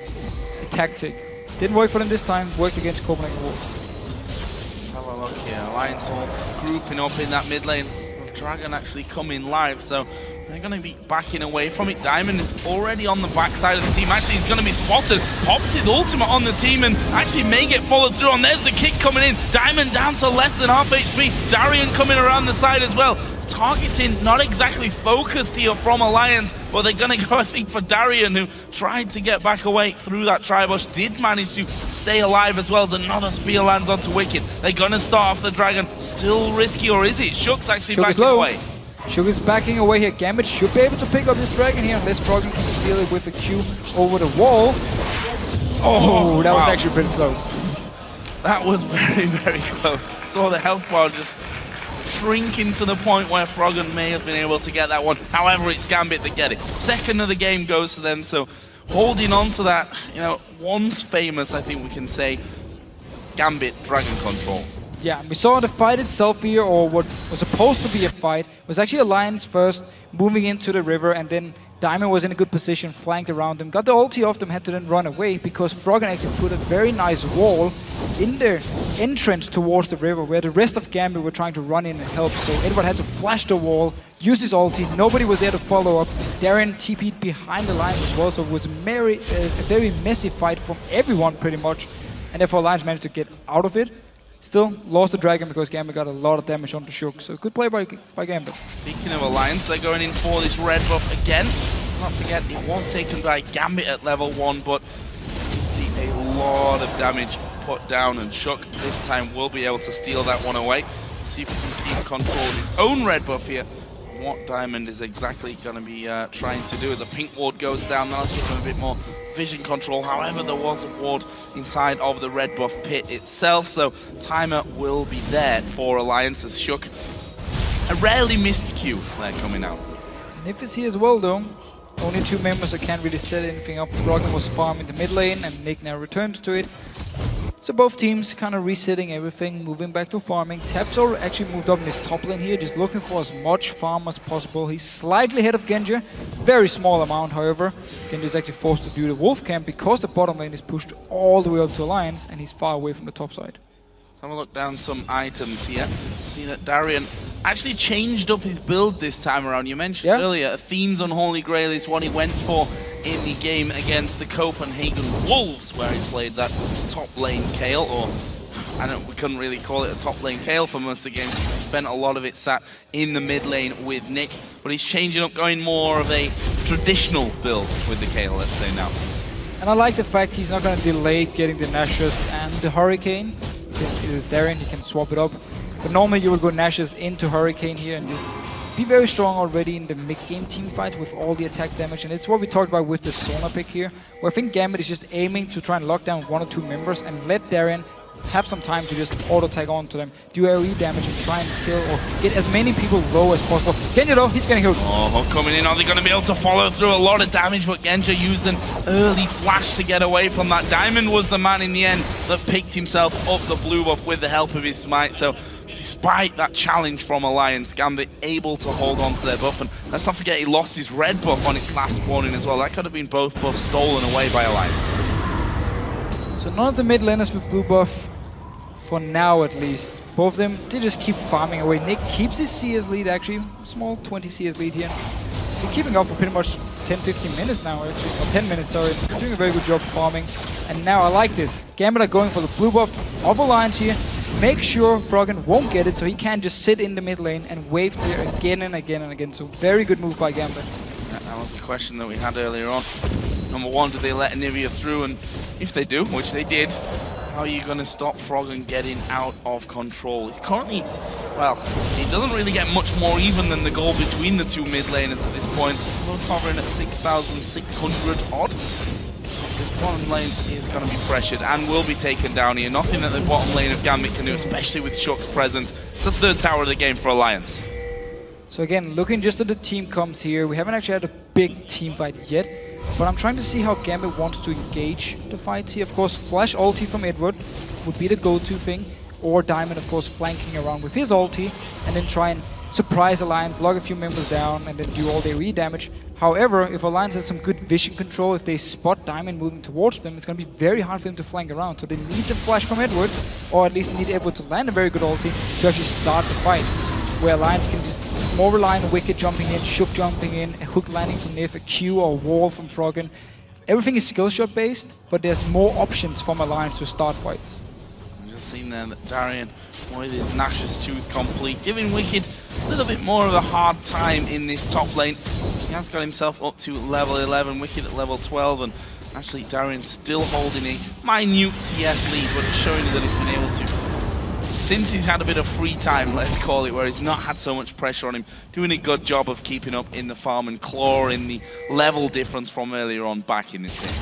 tactic. Didn't work for them this time, worked against Copenhagen Wolves. Have a look here. Alliance all grouping up in that mid lane. With Dragon actually coming live, so they're going to be backing away from it. Diamond is already on the backside of the team. Actually, he's going to be spotted. Pops his ultimate on the team and actually may get followed through. And there's the kick coming in. Diamond down to less than half HP. Darian coming around the side as well. Targeting not exactly focused here from Alliance, but they're going to go, I think, for Darian, who tried to get back away through that tribush, did manage to stay alive as well as another spear lands onto Wicked. They're going to start off the Dragon. Still risky, or is it? Shook's actually backing away. Shook is backing away here. Gambit should be able to pick up this Dragon here unless Froggen can steal it with the Q over the wall. Oh, that was actually pretty close. That was very, very close. Saw the health bar just shrinking to the point where Froggen may have been able to get that one. However, it's Gambit that get it. Second of the game goes to them, so holding on to that, you know, once famous, I think we can say, Gambit Dragon control. Yeah, we saw the fight itself here, or what was supposed to be a fight, was actually Alliance first, moving into the river, and then Diamond was in a good position, flanked around them, got the ulti off them, had to then run away, because Froggen actually put a very nice wall in their entrance towards the river, where the rest of Gambit were trying to run in and help. So Edward had to flash the wall, use his ulti, nobody was there to follow up. Darren TP'd behind the Alliance as well, so it was a very messy fight from everyone pretty much, and therefore Alliance managed to get out of it. Still lost the Dragon because Gambit got a lot of damage onto Shook, so good play by Gambit. Speaking of Alliance, they're going in for this red buff again. Let's not forget, it was taken by Gambit at level 1, but you can see a lot of damage put down, and Shook this time will be able to steal that one away. See if he can keep control of his own red buff here. What Diamond is exactly going to be trying to do. The pink ward goes down, that'll give him a bit more vision control. However, there was a ward inside of the red buff pit itself, so timer will be there for Alliance as Shook. A rarely missed Q there coming out. Nif is here as well though. Only 2 members that can't really set anything up. Froggen was farming the mid lane and Nick now returns to it. So both teams kind of resetting everything, moving back to farming. Tabsor actually moved up in his top lane here, just looking for as much farm as possible. He's slightly ahead of Genji, very small amount however. Genji is actually forced to do the wolf camp because the bottom lane is pushed all the way up to Alliance and he's far away from the top side. Have a look down some items here. See that Darian actually changed up his build this time around. You mentioned earlier, Athene's Unholy Grail is what he went for in the game against the Copenhagen Wolves, where he played that top lane Kayle, or we couldn't really call it a top lane Kayle for most of the game since he spent a lot of it sat in the mid lane with Nick, but he's changing up, going more of a traditional build with the Kayle, let's say now. And I like the fact he's not going to delay getting the Nashus and the Hurricane. It is Darien, he can swap it up. But normally you would go Nashus into Hurricane here and just be very strong already in the mid-game team fights with all the attack damage. And it's what we talked about with the Sona pick here, where I think Gambit is just aiming to try and lock down 1 or 2 members and let Darien have some time to just auto-tag onto them, do AoE damage and try and kill or get as many people low as possible. Genja though, he's getting hooked. Oh, Hook coming in. Are they going to be able to follow through? A lot of damage, but Genja used an early flash to get away from that. Diamond was the man in the end that picked himself up the blue buff with the help of his smite. So despite that challenge from Alliance, Gambit able to hold on to their buff. And let's not forget he lost his red buff on its last spawning as well. That could have been both buffs stolen away by Alliance. So none of the mid laners with blue buff, for now at least. Both of them, they just keep farming away. Nick keeps his CS lead actually, small 20 CS lead here. He's keeping up for pretty much 10-15 minutes now actually, or 10 minutes, sorry. He's doing a very good job farming. And now I like this. Gambit are going for the blue buff of Alliance here. Make sure Froggen won't get it, so he can just sit in the mid lane and wave there again and again and again. So very good move by Gambit. That was the question that we had earlier on. Number one, do they let Anivia through? And if they do, which they did, how are you going to stop Froggen getting out of control? He's currently, well, he doesn't really get much more even than the goal between the two mid laners at this point. Both hovering at 6,600 odd. This bottom lane is going to be pressured and will be taken down here. Nothing that the bottom lane of Gambit can do, especially with Shook's presence. It's the third tower of the game for Alliance. So again, looking just at the team comps here, we haven't actually had a big team fight yet. But I'm trying to see how Gambit wants to engage the fight here. Of course, flash ulti from Edward would be the go-to thing. Or Diamond, of course, flanking around with his ulti. And then try and surprise Alliance, log a few members down, and then do all their re-damage. However, if Alliance has some good vision control, if they spot Diamond moving towards them, it's going to be very hard for him to flank around. So they need the flash from Edward, or at least need Edward to land a very good ulti to actually start the fight. Where Alliance can just more rely on Wicked jumping in, Shook jumping in, a hook landing from Nif, a Q or a wall from Froggen. Everything is skill shot based, but there's more options from Alliance to start fights. We've just seen there that Darien with his Nash's Tooth complete, giving Wicked a little bit more of a hard time in this top lane. He has got himself up to level 11, Wicked at level 12, and actually Darien still holding a minute CS lead, but it's showing that he's been able to, since he's had a bit of free time, let's call it, where he's not had so much pressure on him, doing a good job of keeping up in the farm and clawing the level difference from earlier on back in this game.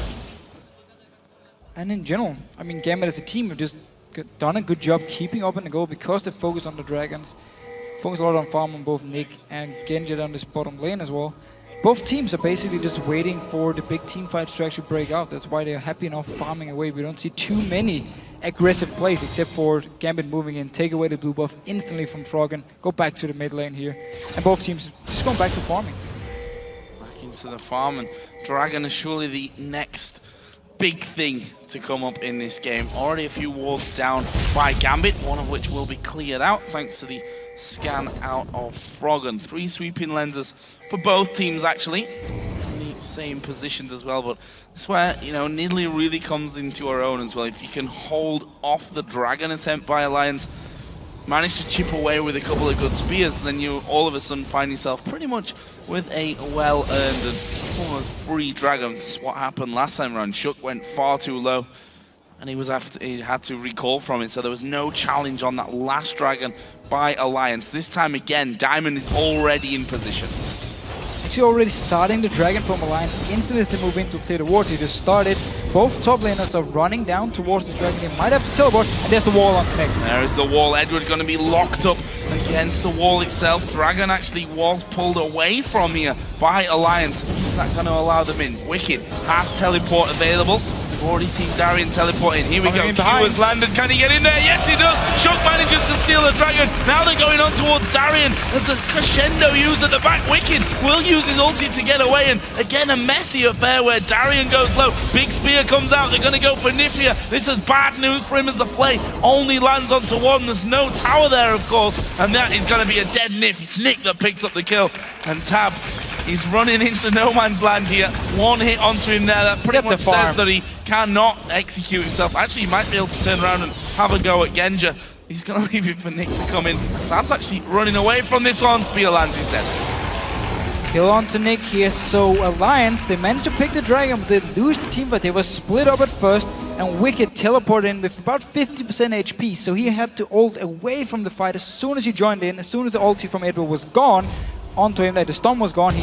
And in general, I mean, Gambit as a team have just done a good job keeping up in the goal because they focus on the dragons. Focus a lot on farm on both Nick and Genja on this bottom lane as well. Both teams are basically just waiting for the big team fights to actually break out. That's why they're happy enough farming away. We don't see too many aggressive plays except for Gambit moving in, take away the blue buff instantly from Froggen, go back to the mid lane here. And both teams just going back to farming. Back into the farm, and Dragon is surely the next big thing to come up in this game. Already a few wards down by Gambit, one of which will be cleared out thanks to the scan out of Froggen. 3 sweeping lenses for both teams actually, in the same positions as well, but that's where, you know, Nidalee really comes into her own as well. If you can hold off the Dragon attempt by Alliance, manage to chip away with a couple of good spears, then you all of a sudden find yourself pretty much with a well-earned and almost free Dragon. That's what happened last time around. Shook went far too low, and he had to recall from it, so there was no challenge on that last Dragon by Alliance. This time again, Diamond is already in position. Actually already starting the Dragon from Alliance. Instantly as they move in to clear the ward, they just started. Both top laners are running down towards the Dragon. They might have to teleport, and there's the wall on Nick. There is the wall. Edward going to be locked up against the wall itself. Dragon actually was pulled away from here by Alliance. Is that going to allow them in? Wicked has teleport available. Already seen Darien teleport in. Here we go. in Q has landed. Can he get in there? Yes, he does. Shook manages to steal the dragon. Now they're going on towards Darien. There's a crescendo use at the back. Wicked will use his ulti to get away. And again, a messy affair where Darien goes low. Big spear comes out. They're going to go for Nifia. This is bad news for him as the Flay only lands onto one. There's no tower there, of course. And that is going to be a dead Nif. It's Nick that picks up the kill. And Tabs, he's running into no man's land here. One hit onto him there. That pretty much says that he cannot execute himself. Actually, he might be able to turn around and have a go at Genja. He's going to leave it for Nick to come in. Tabs actually running away from this one. Spear lands instead. Kill on to Nick here. So Alliance, they managed to pick the dragon, but they lose the team, but they were split up at first. And Wicked teleported in with about 50% HP, so he had to ult away from the fight as soon as he joined in. As soon as the ulti from Edward was gone, onto him, like the stun was gone, he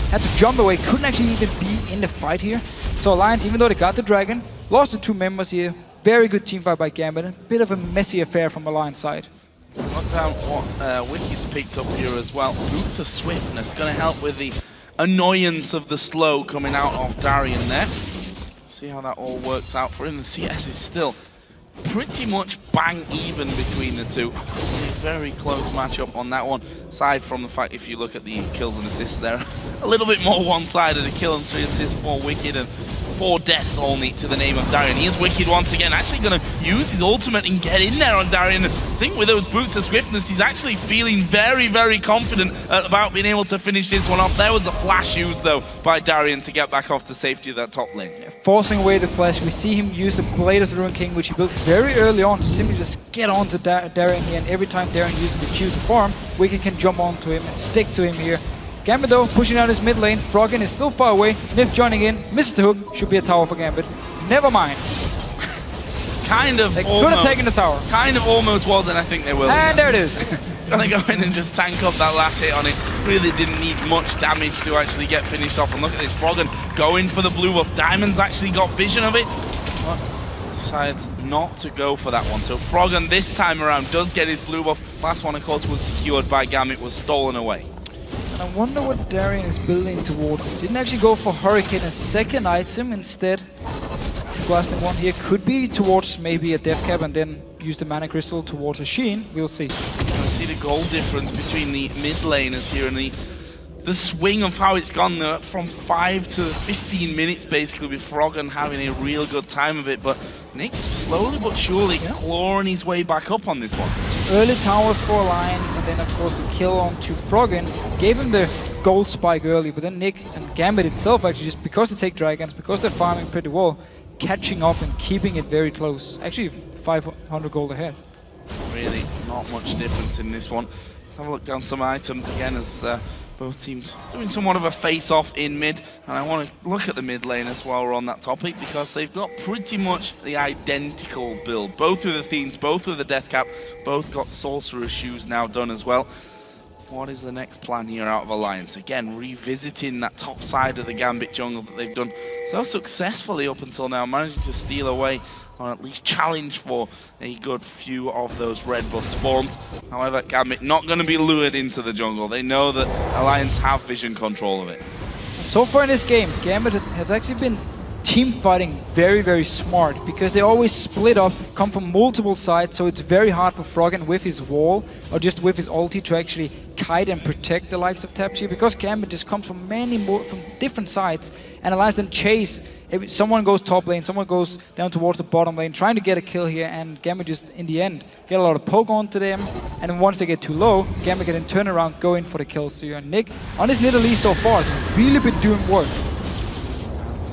had to jump away, couldn't actually even be in the fight here. So Alliance, even though they got the dragon, lost the 2 members here. Very good team fight by Gambit. A bit of a messy affair from Alliance side. Look down what Wicky's picked up here as well. Boots of Swiftness, going to help with the annoyance of the slow coming out of Darien there. See how that all works out for him. The CS is still pretty much bang even between the two. Very close matchup on that one. Aside from the fact, if you look at the kills and assists there, a little bit more one-sided. A kill and 3 assists for Wicked and 4 deaths only to the name of Darien. He is Wicked once again, actually going to use his ultimate and get in there on Darien. I think with those boots of swiftness, he's actually feeling very, very confident about being able to finish this one off. There was a flash used, though, by Darien to get back off to safety of that top lane. Forcing away the flash, we see him use the Blade of the Ruined King, which he built very early on to simply just get onto Darien here, and every time Darien uses the Q to farm, Wicked can jump onto him and stick to him here. Gambit though, pushing out his mid lane, Froggen is still far away, Nif joining in, misses the hook, should be a tower for Gambit. Never mind. Kind of they almost. could have taken the tower. Kind of almost was, and I think they will. And there it is. Gonna go in and just tank up that last hit on it. Really didn't need much damage to actually get finished off. And look at this, Froggen going for the blue buff. Diamond's actually got vision of it, but decides not to go for that one. So Froggen this time around does get his blue buff. Last one, of course, was secured by Gambit, was stolen away. And I wonder what Darien is building towards. Didn't actually go for Hurricane, a second item instead. Blasting one here could be towards maybe a Death Cap and then use the Mana Crystal towards a Sheen. We'll see. I see the goal difference between the mid laners here and the swing of how it's gone there from 5 to 15 minutes basically, with Froggen having a real good time of it. But Nick slowly but surely clawing his way back up on this one. Early towers for Alliance, and then of course the kill onto Froggen gave him the gold spike early, but then Nick and Gambit itself actually, just because they take dragons, because they're farming pretty well, catching up and keeping it very close. Actually 500 gold ahead. Really not much difference in this one. Let's have a look down some items again as both teams doing somewhat of a face-off in mid, and I want to look at the mid laners while we're on that topic, because they've got pretty much the identical build. Both with the themes, both with the death cap, both got sorcerer's shoes now done as well. What is the next plan here out of Alliance? Again, revisiting that top side of the Gambit jungle that they've done so successfully up until now, managing to steal away or at least challenge for a good few of those red buff spawns. However, Gambit not going to be lured into the jungle. They know that Alliance have vision control of it. So far in this game, Gambit has actually been team fighting very, very smart, because they always split up, come from multiple sides, so it's very hard for Froggen with his wall or just with his ulti to actually kite and protect the likes of Tapsi, because Gambit just comes from from different sides, and Alliance then chase. If someone goes top lane, someone goes down towards the bottom lane, trying to get a kill here, and Gambit just, in the end, get a lot of poke onto them, and then once they get too low, Gambit can then turn around, go in for the kills here. And Nick, on his Nidalee so far, has really been doing work.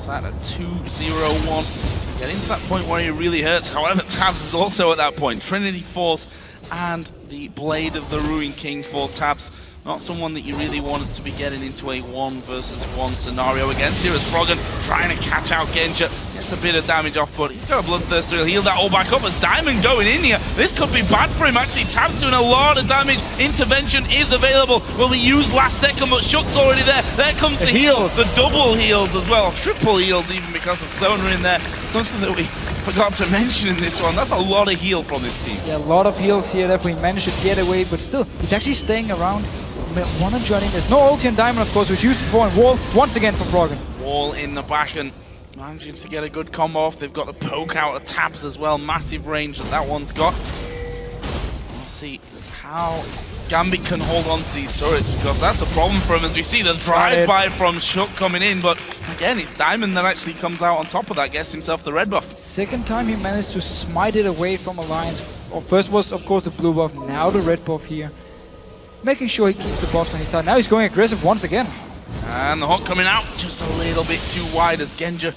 At a 2-0-1, getting to that point where he really hurts. However, Tabs is also at that point. Trinity Force and the Blade of the Ruined King for Tabs. Not someone that you really wanted to be getting into a 1-versus-1 scenario against here, as Froggen trying to catch out Genja. Gets a bit of damage off, but he's got a Bloodthirst, so he'll heal that all back up as Diamond going in here. This could be bad for him, actually. Tab's doing a lot of damage. Intervention is available. Will be used last second, but Shook's already there. There comes the heals. The double heals as well. Triple heals even because of Sona in there. Something that we forgot to mention in this one. That's a lot of heal from this team. Yeah, a lot of heals here that we managed to get away, but still, he's actually staying around. Wanna join in. There's no ulti on Diamond, of course, which used before, and Wall once again for Froggen. Wall in the back, and Managing to get a good combo off. They've got the poke out of tabs as well. Massive range that one's got. We'll see how Gambit can hold on to these turrets, because that's a problem for him, as we see the drive-by from Shook coming in. But again, it's Diamond that actually comes out on top of that, gets himself the red buff. Second time he managed to smite it away from Alliance. First was, of course, the blue buff, now the red buff here. Making sure he keeps the buffs on his side. Now he's going aggressive once again. And the hook coming out just a little bit too wide, as Genja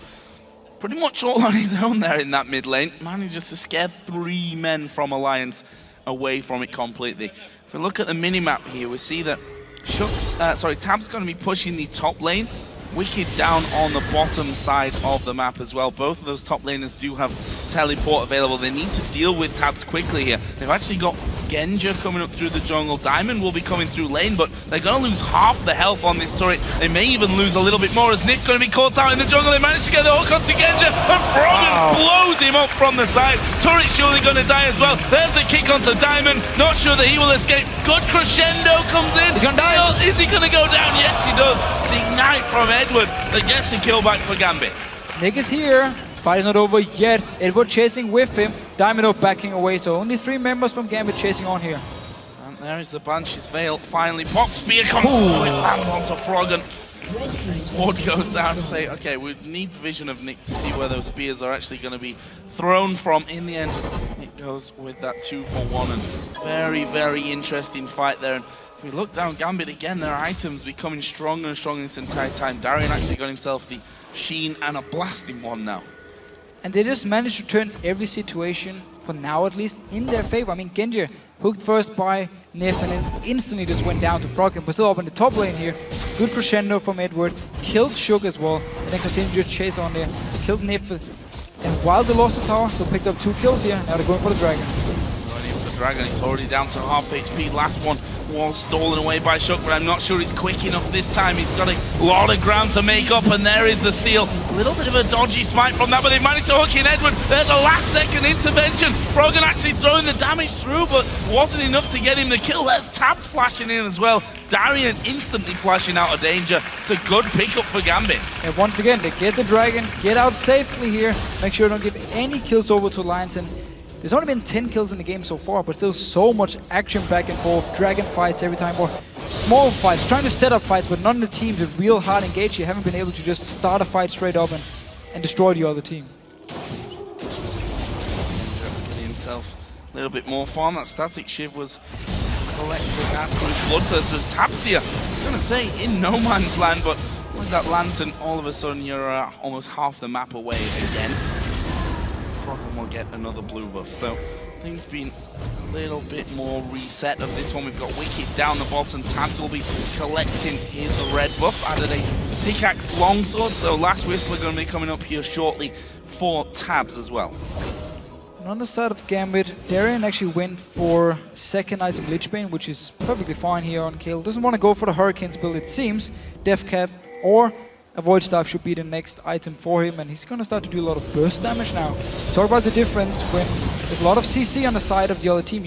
pretty much all on his own there in that mid lane. Manages to scare 3 men from Alliance away from it completely. If we look at the minimap here, we see that Tab's going to be pushing the top lane. Wicked down on the bottom side of the map as well. Both of those top laners do have teleport available. They need to deal with Tabs quickly here. They've actually got Genja coming up through the jungle. Diamond will be coming through lane, but they're going to lose half the health on this turret. They may even lose a little bit more, as Nick going to be caught out in the jungle. They managed to get the hook onto Genja, and Froggen blows him up from the side. Turret surely going to die as well. There's the kick onto Diamond. Not sure that he will escape. Good crescendo comes in. He's going to die. Is he going to go down? Yes, he does. It's Ignite from Edward that gets a kill back for Gambit. Nick is here. Fight is not over yet. Edward chasing with him. Diamond backing away, so only 3 members from Gambit chasing on here. And there is the Banshee's Veil. Finally, Pop Spear comes through. It lands onto Froggen. Ward goes down to say, okay, we need vision of Nick to see where those spears are actually going to be thrown from. In the end, it goes with that 2-for-1, and very, very interesting fight there. And if we look down Gambit again, their items becoming stronger and stronger this entire time. Darian actually got himself the Sheen and a blasting one now. And they just managed to turn every situation, for now at least, in their favor. I mean, Genja hooked first by Nif and then instantly just went down to Froggen, but still up in the top lane here. Good crescendo from Edward, killed Shook as well, and then continued to chase on there. Killed Nif, and while they lost the tower, still picked up 2 kills here. Now they're going for the Dragon. Going in for the Dragon, he's already down to half HP. Last one was stolen away by Shook, but I'm not sure he's quick enough this time. He's got a lot of ground to make up, and there is the steal. A little bit of a dodgy smite from that, but they managed to hook in Edward. There's a last-second intervention. Froggen actually throwing the damage through, but wasn't enough to get him the kill. There's Tab flashing in as well. Darian instantly flashing out of danger. It's a good pickup for Gambit. And once again, they get the Dragon, get out safely here, make sure they don't give any kills over to Alliance. And there's only been 10 kills in the game so far, but still so much action back and forth. Dragon fights every time, or small fights, trying to set up fights, but none of the teams are real hard engaged. You haven't been able to just start a fight straight up and destroy the other team. Getting himself a little bit more fun. That static shiv was collected after his bloodthirst. There's Tabs here. I was going to say in no man's land, but with that lantern, all of a sudden you're almost half the map away again. Froggen will get another blue buff, so things been a little bit more reset of this one. We've got Wicked down the bottom. Tabs will be collecting his red buff. Added a pickaxe longsword, so Last Whisper going to be coming up here shortly for Tabs as well. And on the side of Gambit, Darian actually went for second item Lichbane, which is perfectly fine here on kill. Doesn't want to go for the Hurricanes build, it seems. Death Cap or Avoid Staff should be the next item for him, and he's going to start to do a lot of burst damage now. Talk about the difference when there's a lot of CC on the side of the other team.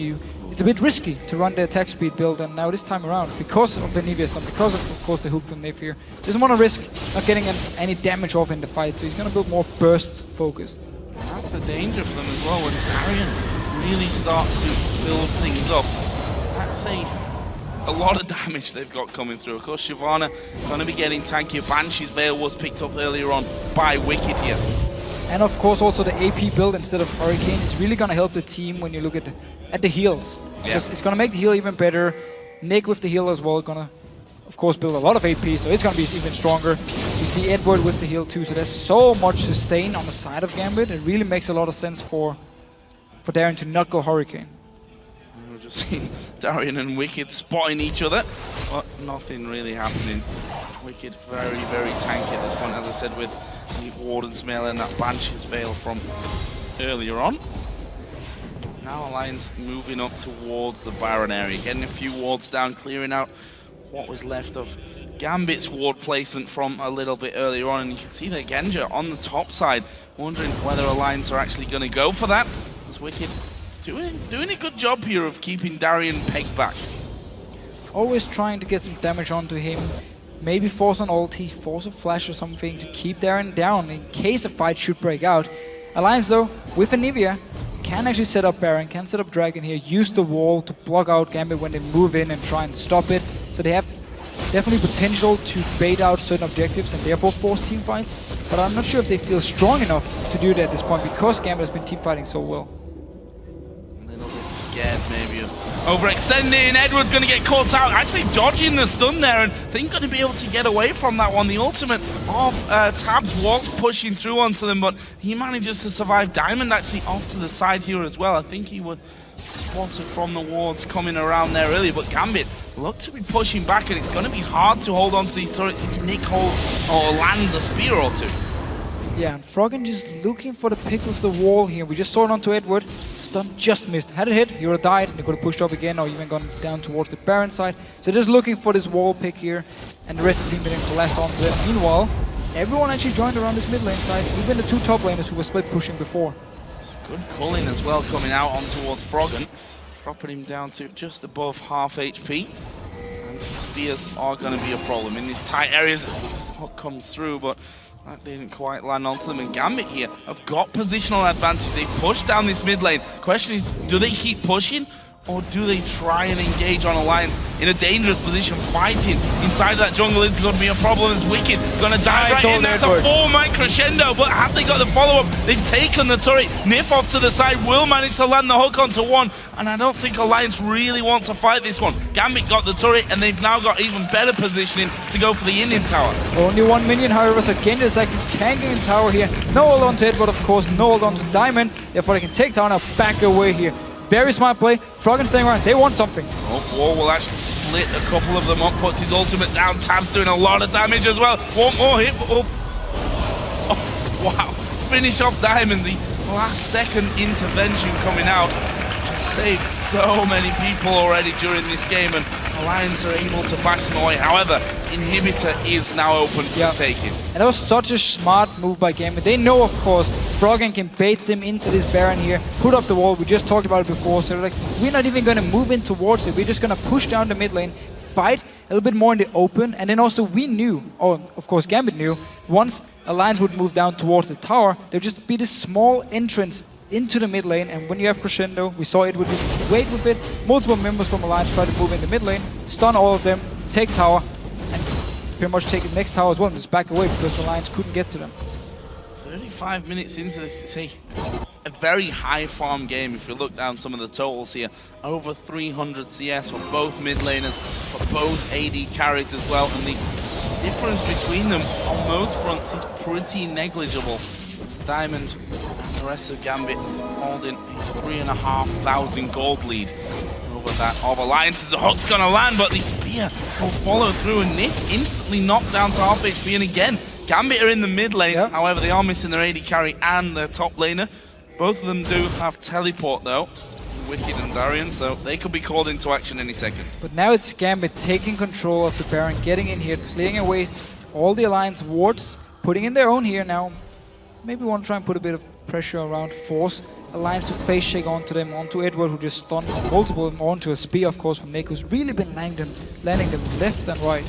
It's a bit risky to run the attack speed build, and now this time around, because of the Nivea stun, because of course the hook from Nif here, doesn't want to risk not getting any damage off in the fight, so he's going to build more burst focused. That's the danger for them as well, when Darian really starts to build things up. That's a lot of damage they've got coming through. Of course, Shyvana going to be getting tankier. Banshee's Veil was picked up earlier on by Wicked here. And of course also the AP build instead of Hurricane is really going to help the team when you look at the heals. Yeah. It's going to make the heal even better. Nick with the heal as well, going to of course build a lot of AP, so it's going to be even stronger. You see Edward with the heal too, so there's so much sustain on the side of Gambit. It really makes a lot of sense for Darian to not go Hurricane. We're just seeing Darian and Wicked spotting each other, but nothing really happening. Wicked very, very tanky at this point, as I said, with the Warden's Mail and that Banshee's Veil from earlier on. Now Alliance moving up towards the Baron area, getting a few wards down, clearing out what was left of Gambit's ward placement from a little bit earlier on, and you can see that Genja on the top side, wondering whether Alliance are actually going to go for that. As Wicked doing a good job here of keeping Darian pegged back. Always trying to get some damage onto him. maybe force an ulti, force a flash or something to keep Darren down in case a fight should break out. Alliance though, with Anivia, can actually set up Baron, can set up Dragon here, use the wall to block out Gambit when they move in and try and stop it. So they have definitely potential to bait out certain objectives and therefore force team fights. But I'm not sure if they feel strong enough to do that at this point because Gambit has been team fighting so well. A little bit scared maybe of overextending. Edward going to get caught out, actually dodging the stun there, and I think going to be able to get away from that one. The ultimate of Tabs was pushing through onto them, but he manages to survive. Diamond actually off to the side here as well. I think he was spotted from the wards coming around there earlier, but Gambit look to be pushing back, and it's going to be hard to hold on to these turrets if Nick holds or lands a spear or two. Yeah, and Froggen just looking for the pick with the wall here. We just saw it onto Edward. Stun just missed. Had it hit, he would have died, and he could have pushed up again or even gone down towards the Baron side. So just looking for this wall pick here, and the rest of the team being collapsed onto it. Meanwhile, everyone actually joined around this mid lane side, even the two top laners who were split pushing before. Good culling as well coming out on towards Froggen, dropping him down to just above half HP. And spears are going to be a problem in these tight areas. Hook comes through, but that didn't quite land onto them. And Gambit here have got positional advantage. They push down this mid lane. Question is, do they keep pushing, or do they try and engage on Alliance in a dangerous position? Fighting inside that jungle is going to be a problem. As Wicked going to dive right in. That's a 4-man crescendo, but have they got the follow-up? They've taken the turret. Nif off to the side will manage to land the hook onto one, and I don't think Alliance really want to fight this one. Gambit got the turret, and they've now got even better positioning to go for the Indian tower. Only one minion, however, so Genji is actually tanking in tower here. No hold on to Edward, of course, no hold on to Diamond. Therefore, they can take down a back away here. Very smart play. Froggen staying around. They want something. Oh, Wall will actually split a couple of them up, puts his ultimate down. Tab's doing a lot of damage as well. One more hit. Oh, wow. Finish off Diamond. The last second intervention coming out. Saved so many people already during this game, and Alliance are able to bash them away. However, Inhibitor is now open for taking. And that was such a smart move by Gambit. They know, of course, Froggen can bait them into this Baron here, put up the wall. We just talked about it before, so they're like, we're not even going to move in towards it. We're just going to push down the mid lane, fight a little bit more in the open, and then also we knew, or of course Gambit knew, once Alliance would move down towards the tower, there'd just be this small entrance into the mid lane, and when you have Crescendo, we saw it would just wait with it. Multiple members from Alliance try to move in the mid lane, stun all of them, take tower, and pretty much take the next tower as well, and just back away because Alliance couldn't get to them. 35 minutes into this, it's a very high farm game. If you look down some of the totals here, over 300 CS for both mid laners, for both AD carries as well, and the difference between them on most fronts is pretty negligible. Diamond and the rest of Gambit holding a 3,500 gold lead over that of Alliance. The hook's gonna land, but the spear will follow through, and Nick instantly knocked down to half HP. And again, Gambit are in the mid lane. Yep. However, they are missing their AD carry and their top laner. Both of them do have teleport though, Wicked and Darian, so they could be called into action any second. But now it's Gambit taking control of the Baron, getting in here, clearing away all the Alliance wards, putting in their own here now. Maybe want to try and put a bit of pressure around, force Alliance to face shake onto them, onto Edward, who just stunned multiple, onto a spear, of course, from Nick, who's really been landing them left and right.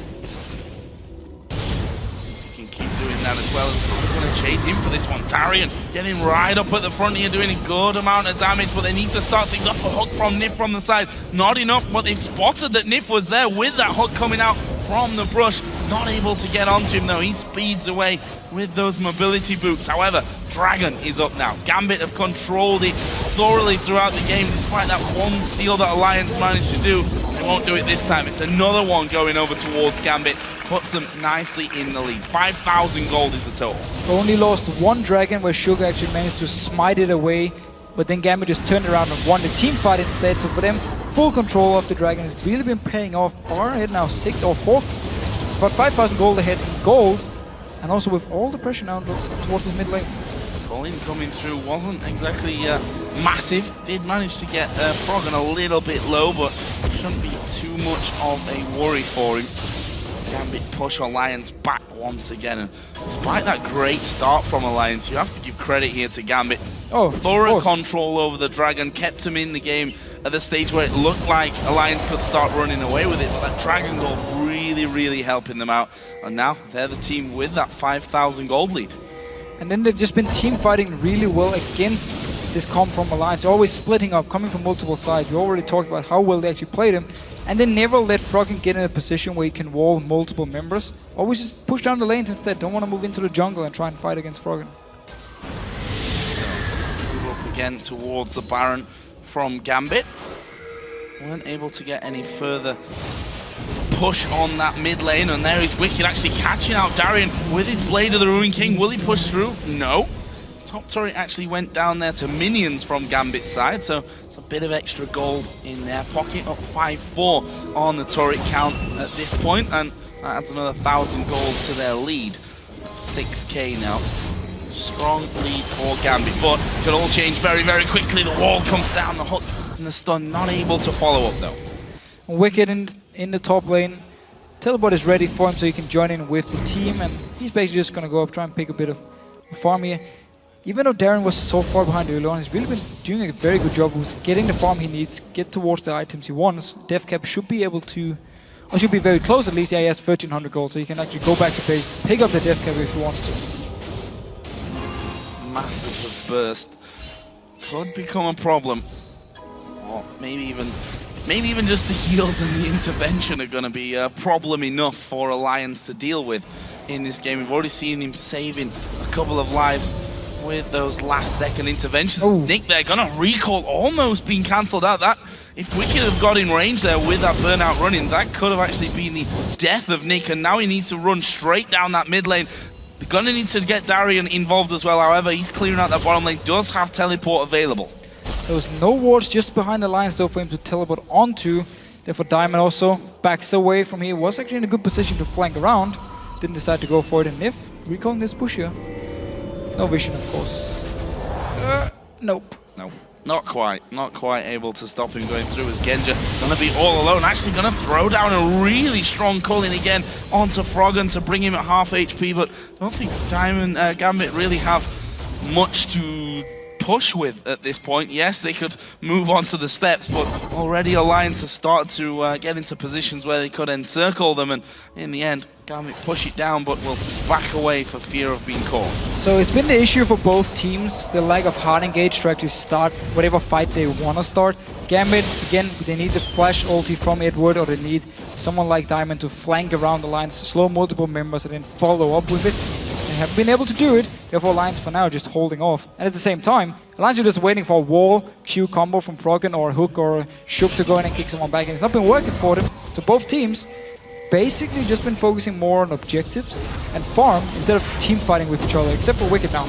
You can keep doing that as well. As going to chase in for this one. Darian getting right up at the front here, doing a good amount of damage, but they need to start things off. A hook from Nif from the side. Not enough, but they've spotted that Nif was there with that hook coming out from the brush. Not able to get onto him though. He speeds away with those mobility boots. However, Dragon is up now. Gambit have controlled it thoroughly throughout the game, despite that one steal that Alliance managed to do. They won't do it this time. It's another one going over towards Gambit. Puts them nicely in the lead. 5,000 gold is the total. Only lost one Dragon where Sugar actually managed to smite it away, but then Gambit just turned around and won the team fight instead. So for them, full control of the Dragon has really been paying off. Far ahead now, 6th or 4th. About 5,000 gold ahead in gold, and also with all the pressure now towards this mid lane. Colin coming through wasn't exactly massive. Did manage to get Froggen a little bit low, but shouldn't be too much of a worry for him. Gambit push Alliance back once again, and despite that great start from Alliance, you have to give credit here to Gambit. Thorough control over the Dragon, kept him in the game at the stage where it looked like Alliance could start running away with it, but that Dragon goal really helping them out. And now they're the team with that 5,000 gold lead. And then they've just been team fighting really well against this come from Alliance, always splitting up, coming from multiple sides. We already talked about how well they actually played him. And they never let Froggen get in a position where he can wall multiple members. Always just push down the lanes instead. Don't want to move into the jungle and try and fight against Froggen. Move up again towards the Baron from Gambit. Weren't able to get any further push on that mid lane, and there is Wicked actually catching out Darien with his Blade of the Ruined King. Will he push through? No. Top turret actually went down there to minions from Gambit's side, so it's a bit of extra gold in their pocket, up 5-4 on the turret count at this point, and that adds another 1,000 gold to their lead. 6k now. Strong lead for Gambit, but could all change very, very quickly. The wall comes down, the hook and the stun not able to follow up though. Wicked in the top lane. Teleport is ready for him so he can join in with the team, and he's basically just gonna go up, try and pick a bit of farm here. Even though Darren was so far behind early on, he's really been doing a very good job with getting the farm he needs, get towards the items he wants. Defcap should be able to, or should be very close at least. Yeah, he has 1,300 gold, so he can actually go back to base, pick up the Defcap if he wants to. Masses of burst could become a problem. Or maybe even just the heals and the intervention are going to be a problem enough for Alliance to deal with in this game. We've already seen him saving a couple of lives with those last second interventions. Ooh. Nick there, gonna recall, almost being cancelled out. That, if Wicked have got in range there with that burnout running, that could have actually been the death of Nick, and now he needs to run straight down that mid lane. They're gonna need to get Darien involved as well. However, he's clearing out that bottom lane, does have teleport available. There was no wards just behind the lines though for him to teleport onto. Therefore Diamond also backs away from here. Was actually in a good position to flank around. Didn't decide to go for it, and Nif recalling this bush here. No vision, of course. Nope. No, not quite able to stop him going through, as Genja gonna be all alone. Actually gonna throw down a really strong culling again onto Froggen to bring him at half HP, but I don't think Gambit really have much to push with at this point. Yes, they could move on to the steps, but already Alliance has started to get into positions where they could encircle them, and in the end, Gambit push it down, but will back away for fear of being caught. So it's been the issue for both teams, the lack of hard engage to actually start whatever fight they want to start. Gambit, again, they need the flash ulti from Edward, or they need someone like Diamond to flank around the lines, slow multiple members, and then follow up with it. They have been able to do it, therefore Alliance for now just holding off. And at the same time, Alliance are just waiting for a wall Q combo from Froggen or a hook or a shook to go in and kick someone back, and it's not been working for them. So both teams basically just been focusing more on objectives and farm instead of team fighting with each other, except for Wicked now.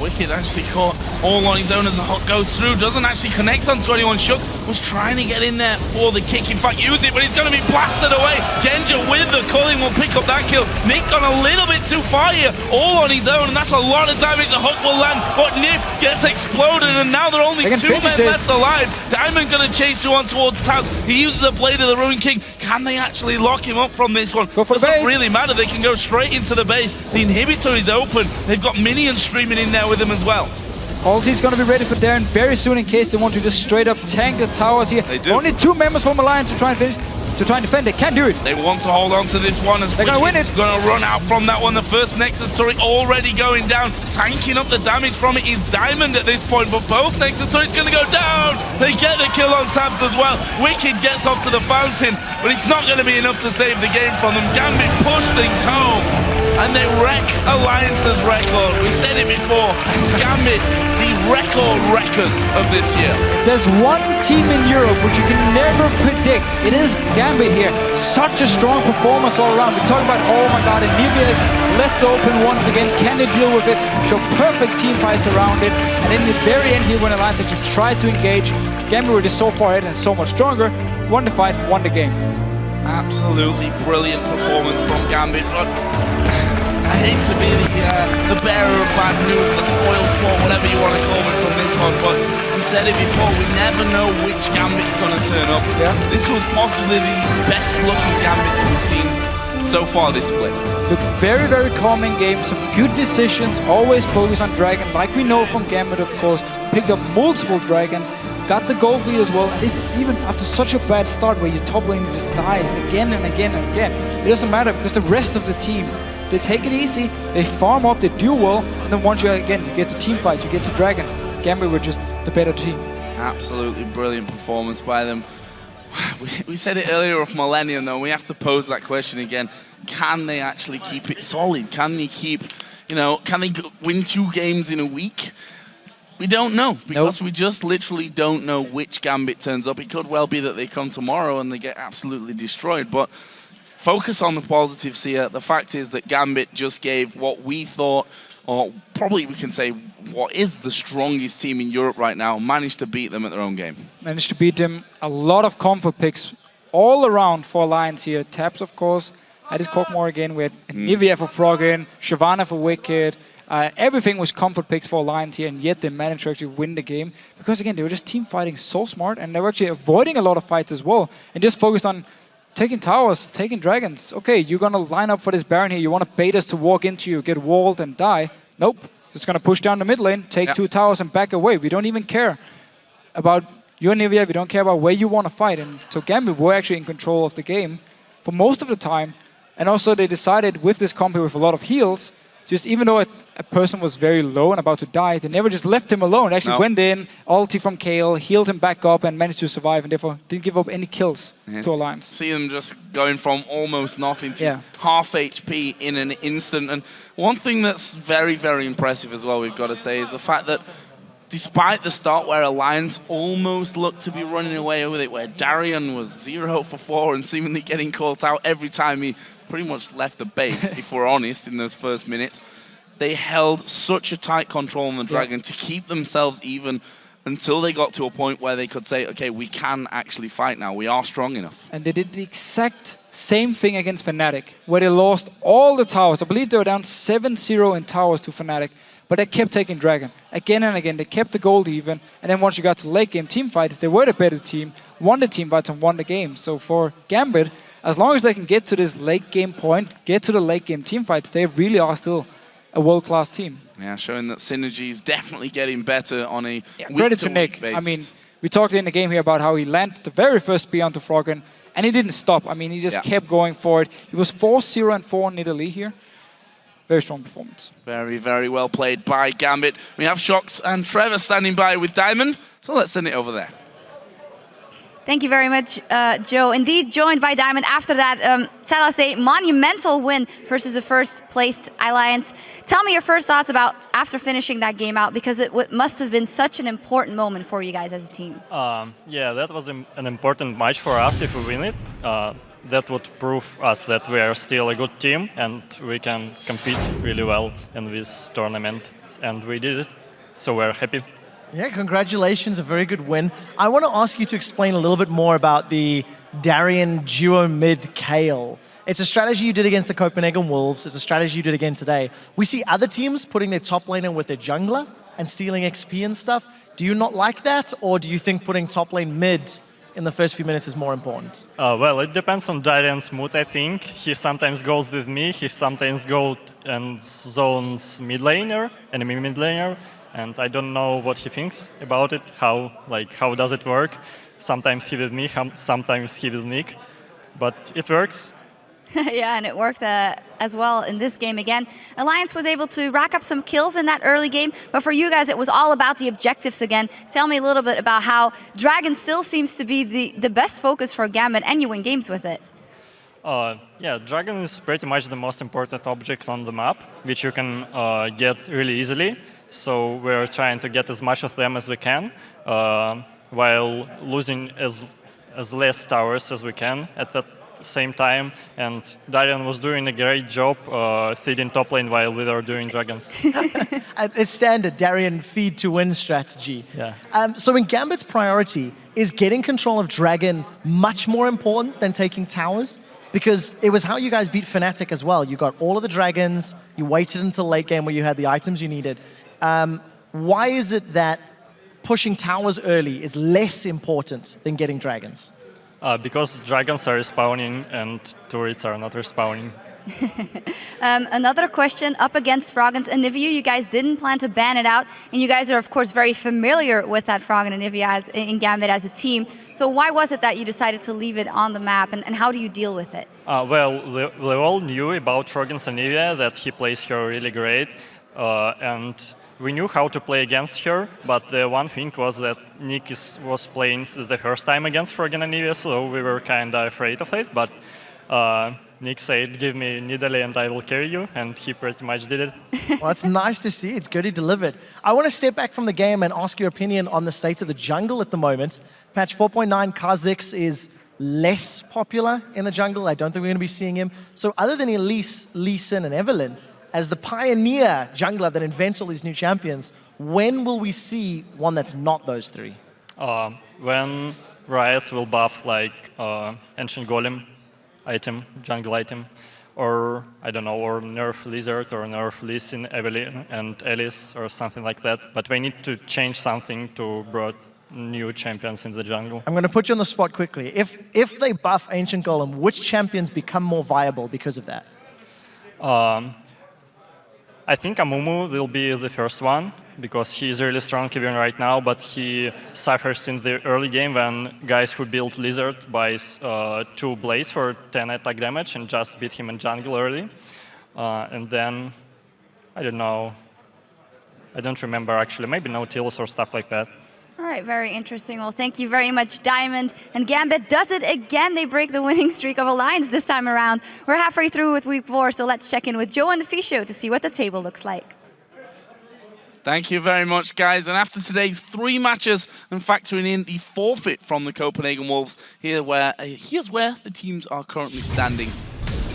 Wicked actually caught all on his own as the hook goes through, doesn't actually connect onto anyone. Shook was trying to get in there for the kick, in fact use it, but he's going to be blasted away. Genja with the culling will pick up that kill. Nick gone a little bit too far here, all on his own, and that's a lot of damage. The hook will land, but Nif gets exploded, and now there are only 2 men left alive. Diamond going to chase you on towards town. He uses the Blade of the Ruined King. Can they actually lock him up from this one? Go for the base. Doesn't really matter, they can go straight into the base. The inhibitor is open. They've got minions streaming in there with him as well. Ulti's gonna be ready for Darren very soon in case they want to just straight up tank the towers here. They do. Only 2 members from Alliance to try and finish, to try and defend. They can do it. They want to hold on to this one as they're gonna win it. Gonna run out from that one. The first Nexus turret already going down. Tanking up the damage from it is Diamond at this point, but both Nexus turrets gonna go down. They get the kill on Tabs as well. Wicked gets off to the fountain, but it's not gonna be enough to save the game from them. Gambit push things home, and they wreck Alliance's record. We said it before. Gambit, the record wreckers of this year. There's one team in Europe which you can never predict. It is Gambit here. Such a strong performance all around. We talk about, oh my god, Anivia is left open once again. Can they deal with it? Show perfect team fights around it. And in the very end here, when Alliance actually tried to engage, Gambit were just so far ahead and so much stronger. Won the fight, won the game. Absolutely brilliant performance from Gambit. But I hate to be the bearer of bad news, the spoil sport, whatever you want to call it from this one, but we said it before, we never know which Gambit's going to turn up. Yeah. This was possibly the best looking Gambit we've seen so far this split. Looked very, very calming game, some good decisions, always focus on Dragon, like we know from Gambit, of course. Picked up multiple Dragons, got the gold lead as well. And this even after such a bad start where your top laner just dies again and again and again. It doesn't matter because the rest of the team, they take it easy, they farm up, they do well, and then once you get to team fights, you get to Dragons. GMB were just the better team. Absolutely brilliant performance by them. We said it earlier of Millennium, though. We have to pose that question again. Can they actually keep it solid? Can they keep, can they win 2 games in a week? We don't know, because we just literally don't know which Gambit turns up. It could well be that they come tomorrow and they get absolutely destroyed, but focus on the positives here. The fact is that Gambit just gave what we thought, or probably we can say what is the strongest team in Europe right now, managed to beat them at their own game. Managed to beat them. A lot of comfort picks all around for Alliance here. Taps, of course. Addis Korkmore again. We had Nivea for Froggen, Shyvana for Wicked. Everything was comfort picks for Alliance here, and yet they managed to actually win the game. Because again, they were just team fighting so smart, and they were actually avoiding a lot of fights as well, and just focused on taking towers, taking dragons. Okay, you're gonna line up for this Baron here. You want to bait us to walk into you, get walled and die. Nope. Just gonna push down the mid lane, take 2 towers and back away. We don't even care about you and Nivea. We don't care about where you want to fight. And so GMB were actually in control of the game for most of the time. And also they decided with this comp with a lot of heals, just even though a person was very low and about to die, they never just left him alone. They actually went in, ulti from Kayle, healed him back up and managed to survive, and therefore didn't give up any kills to Alliance. See them just going from almost nothing to half HP in an instant. And one thing that's very, very impressive as well, we've got to say, is the fact that despite the start where Alliance almost looked to be running away with it, where Darian was 0 for 4 and seemingly getting caught out every time he pretty much left the base, if we're honest, in those first minutes, they held such a tight control on the Dragon to keep themselves even until they got to a point where they could say, okay, we can actually fight now. We are strong enough. And they did the exact same thing against Fnatic, where they lost all the towers. I believe they were down 7-0 in towers to Fnatic, but they kept taking Dragon. Again and again, they kept the gold even, and then once you got to late game team fights, they were the better team, won the team fights and won the game. So for Gambit, as long as they can get to this late game point, get to the late game team fights, they really are still a world-class team. Yeah, showing that synergy is definitely getting better on a credit to Nick. basis. I mean, we talked in the game here about how he landed the very first spear onto Froggen, and he didn't stop. I mean, he just kept going for it. He was 4-0 and 4 in Italy here. Very strong performance. Very, very well played by Gambit. We have Shox and Trevor standing by with Diamond, so let's send it over there. Thank you very much, Joe. Indeed, joined by Diamond after that, shall I say, monumental win versus the first-placed Alliance. Tell me your first thoughts about after finishing that game out, because it must have been such an important moment for you guys as a team. Yeah, that was an important match for us if we win it. That would prove us that we are still a good team and we can compete really well in this tournament. And we did it, so we're happy. Yeah, congratulations, a very good win. I want to ask you to explain a little bit more about the Darian duo mid Kayle. It's a strategy you did against the Copenhagen Wolves. It's a strategy you did again today. We see other teams putting their top laner with their jungler and stealing XP and stuff. Do you not like that, or do you think putting top lane mid in the first few minutes is more important? Well, it depends on Darian's mood, I think. He sometimes goes with me, he sometimes goes and zones mid laner, enemy mid laner. And I don't know what he thinks about it, how does it work. Sometimes he with me, sometimes he with Nick, but it works. Yeah, and it worked as well in this game again. Alliance was able to rack up some kills in that early game, but for you guys, it was all about the objectives again. Tell me a little bit about how Dragon still seems to be the best focus for Gambit, and you win games with it. Yeah, Dragon is pretty much the most important object on the map, which you can get really easily. So we're trying to get as much of them as we can, while losing as less towers as we can at that same time. And Darian was doing a great job feeding top lane while we were doing dragons. It's standard Darian feed to win strategy. Yeah. So in Gambit's priority, is getting control of Dragon much more important than taking towers? Because it was how you guys beat Fnatic as well. You got all of the dragons, you waited until late game where you had the items you needed. Why is it that pushing towers early is less important than getting dragons? Because dragons are respawning and turrets are not respawning. Another question up against Froggen's Anivia. You guys didn't plan to ban it out, and you guys are, of course, very familiar with that Froggen Anivia in Gambit as a team. So why was it that you decided to leave it on the map, and how do you deal with it? Well, we all knew about Froggen's Anivia, that he plays her really great, and we knew how to play against her, but the one thing was that Nick was playing the first time against Froggen Anivia, so we were kind of afraid of it, but Nick said, give me Nidalee and I will carry you, and he pretty much did it. Well, it's nice to see. It's good he delivered. I want to step back from the game and ask your opinion on the state of the jungle at the moment. Patch 4.9, Kha'Zix is less popular in the jungle. I don't think we're going to be seeing him. So other than Elise, Lee Sin, and Evelynn, as the pioneer jungler that invents all these new champions, when will we see one that's not those three? When Riot will buff like Ancient Golem item, jungle item, or I don't know, or nerf Lizard or nerf Lee Sin, Evelynn and Alice or something like that. But we need to change something to bring new champions in the jungle. I'm going to put you on the spot quickly. If they buff Ancient Golem, which champions become more viable because of that? I think Amumu will be the first one, because he is really strong even right now, but he suffers in the early game when guys who built Lizard buys 2 blades for 10 attack damage and just beat him in jungle early. And then, I don't know, I don't remember actually, maybe Nautilus or stuff like that. All right, very interesting. Well, thank you very much, Diamond. And Gambit does it again. They break the winning streak of Alliance this time around. We're halfway through with week 4, so let's check in with Joe and the Fisho to see what the table looks like. Thank you very much, guys. And after today's 3 matches and factoring in the forfeit from the Copenhagen Wolves, here's where the teams are currently standing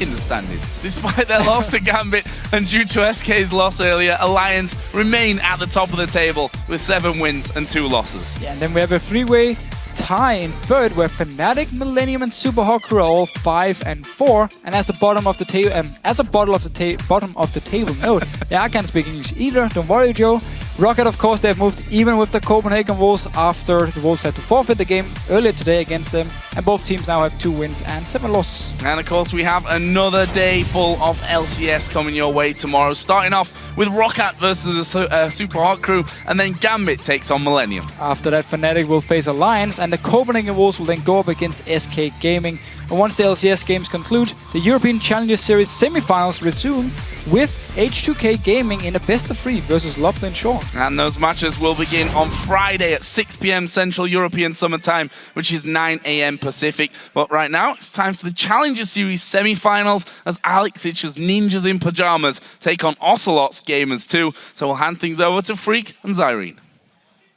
in the standings. Despite their loss to Gambit and due to SK's loss earlier, Alliance remain at the top of the table with 7 wins and 2 losses. Yeah, and then we have a 3-way tie in third, where Fnatic, Millennium, and Super Hawker are all 5 and 4. And as the bottom of the table, bottom of the table note, yeah, I can't speak English either. Don't worry, Joe. Rocket, of course, they've moved even with the Copenhagen Wolves after the Wolves had to forfeit the game earlier today against them. And both teams now have 2 wins and 7 losses. And of course, we have another day full of LCS coming your way tomorrow. Starting off with Rocket versus the Super Hot Crew, and then Gambit takes on Millennium. After that, Fnatic will face Alliance, and the Copenhagen Wolves will then go up against SK Gaming. And once the LCS games conclude, the European Challenger Series semifinals resume with H2K Gaming in a best-of-3 versus Loplin Shaw. And those matches will begin on Friday at 6 p.m. Central European Summer Time, which is 9 a.m. Pacific. But right now, it's time for the Challenger Series semi-finals as Alex Itch's Ninjas in Pajamas take on Ocelot's Gamers 2. So we'll hand things over to Freak and Zyrene.